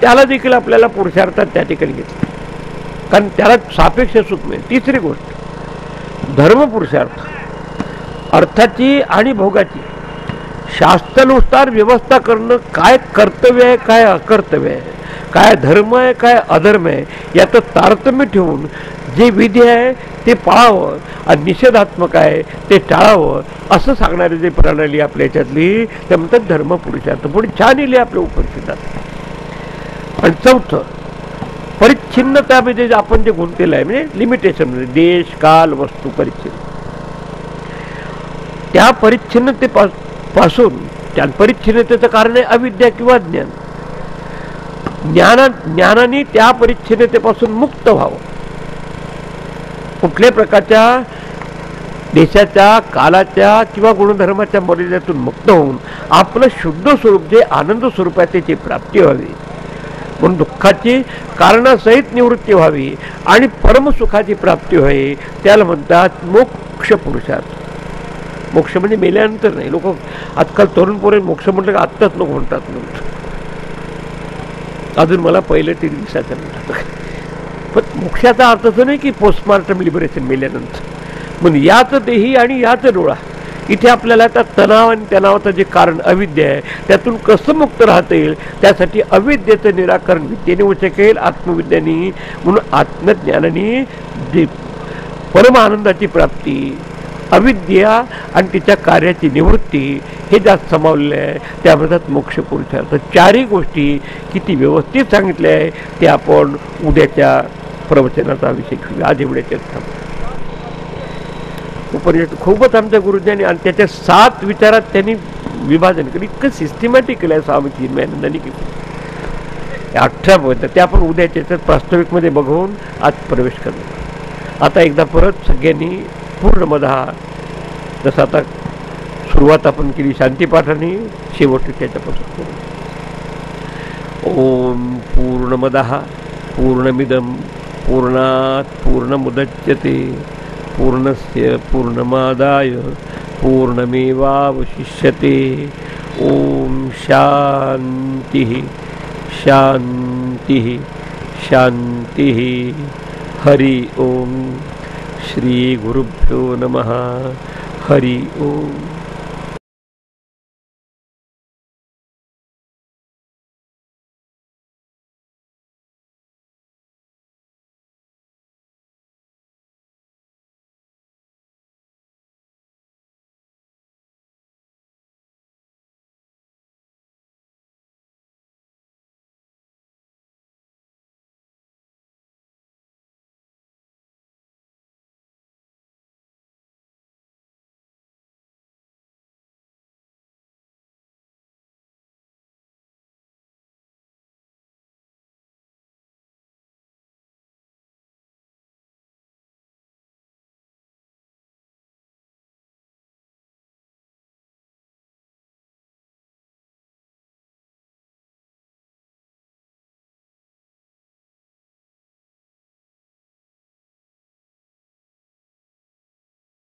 त्याला देखील आपल्याला पुरुषार्थात त्या ठिकाणी घेतलं, कारण त्याला सापेक्ष सुख मिळेल. तिसरी गोष्ट धर्म पुरुषार्थ, अर्थाची आणि भोगाची शास्त्रानुसार व्यवस्था करणं. काय कर्तव्य आहे, काय अकर्तव्य आहे, काय धर्म आहे, काय अधर्म आहे, याचं तारतम्य ठेवून जे विधी आहे ते पाळावं आणि निषेधात्मक आहे ते टाळावं, असं सांगणारी जी प्रणाली आपल्या याच्यातली ते म्हणतात धर्म पुरुषार्थ. पुढे छान लिहिले आपल्या उपनिषदात. आणि चौथं परिच्छिन्नतामध्ये आपण जे गुंतलेलं आहे, म्हणजे लिमिटेशन, म्हणजे देश काल वस्तू परिच्छिन्न, त्या परिच्छिन्नतेपासून, त्या परिच्छिन्नतेचं कारण आहे अविद्या किंवा ज्ञान. ज्ञानाने त्या परिच्छिन्नतेपासून मुक्त व्हावं, कुठल्याही प्रकारच्या देशाच्या कालाच्या किंवा गुणधर्माच्या मर्यादेतून मुक्त होऊन आपलं शुद्ध स्वरूप जे आनंद स्वरूप आहे त्याची प्राप्ती व्हावी, म्हणून दुःखाची कारणासहित निवृत्ती व्हावी आणि परमसुखाची प्राप्ती व्हावी, त्याला म्हणतात मोक्ष पुरुषार्थ. मोक्ष म्हणजे मेल्यानंतर नाही. लोक आजकाल तरुण पोरे मोक्ष म्हटलं का आत्ताच नको म्हणतात, अजून मला पहिलं 3 दिवसाचं म्हणतात. पण मोक्षाचा अर्थ असं नाही की पोस्टमार्टम लिबरेशन, मेल्यानंतर. म्हणून याच देही आणि याच डोळा, इथे आपल्याला त्या तणाव आणि तणावाचं जे कारण अविद्या आहे त्यातून कसं मुक्त राहता येईल, त्यासाठी अविद्येचं निराकरण विद्येने होऊ शकेल, आत्मविद्याने. म्हणून आत्मज्ञानाने जे परम आनंदाची प्राप्ती, अविद्या आणि तिच्या कार्याची निवृत्ती हे जास्त समावलेलं आहे, त्या म्हणतात मोक्ष पुरुषार्थ. 4ही गोष्टी किती व्यवस्थित सांगितल्या आहे ते आपण उद्याच्या प्रवचनाचा विषय घेऊया. आज एवढ्याच्याच थांबू. उपनिषद खूपच आमच्या गुरुज्यांनी आणि त्याच्या 7 विचारात त्यांनी विभाजन केलं. इतकं सिस्टमॅटिक केलं आहे स्वामी चिन्मयानंदांनी केलं. 18 पॉईंट ते आपण उद्याच्या याच्यात प्रास्ताविकमध्ये बघून आज प्रवेश करणार. आता एकदा परत सगळ्यांनी पूर्णमदः, जसं आता सुरुवात आपण केली शांतीपाठाने, शेवटी त्याच्यापासून ओम पूर्णमदः पूर्णमिदं पूर्णात् पूर्णमुदच्यते पूर्णस्य पूर्णमादाय पूर्णमेवावशिष्यते. ओम शांतिः शांतिः शांतिः. हरि ओम. श्री गुरुभ्यो नमः. हरि ओम.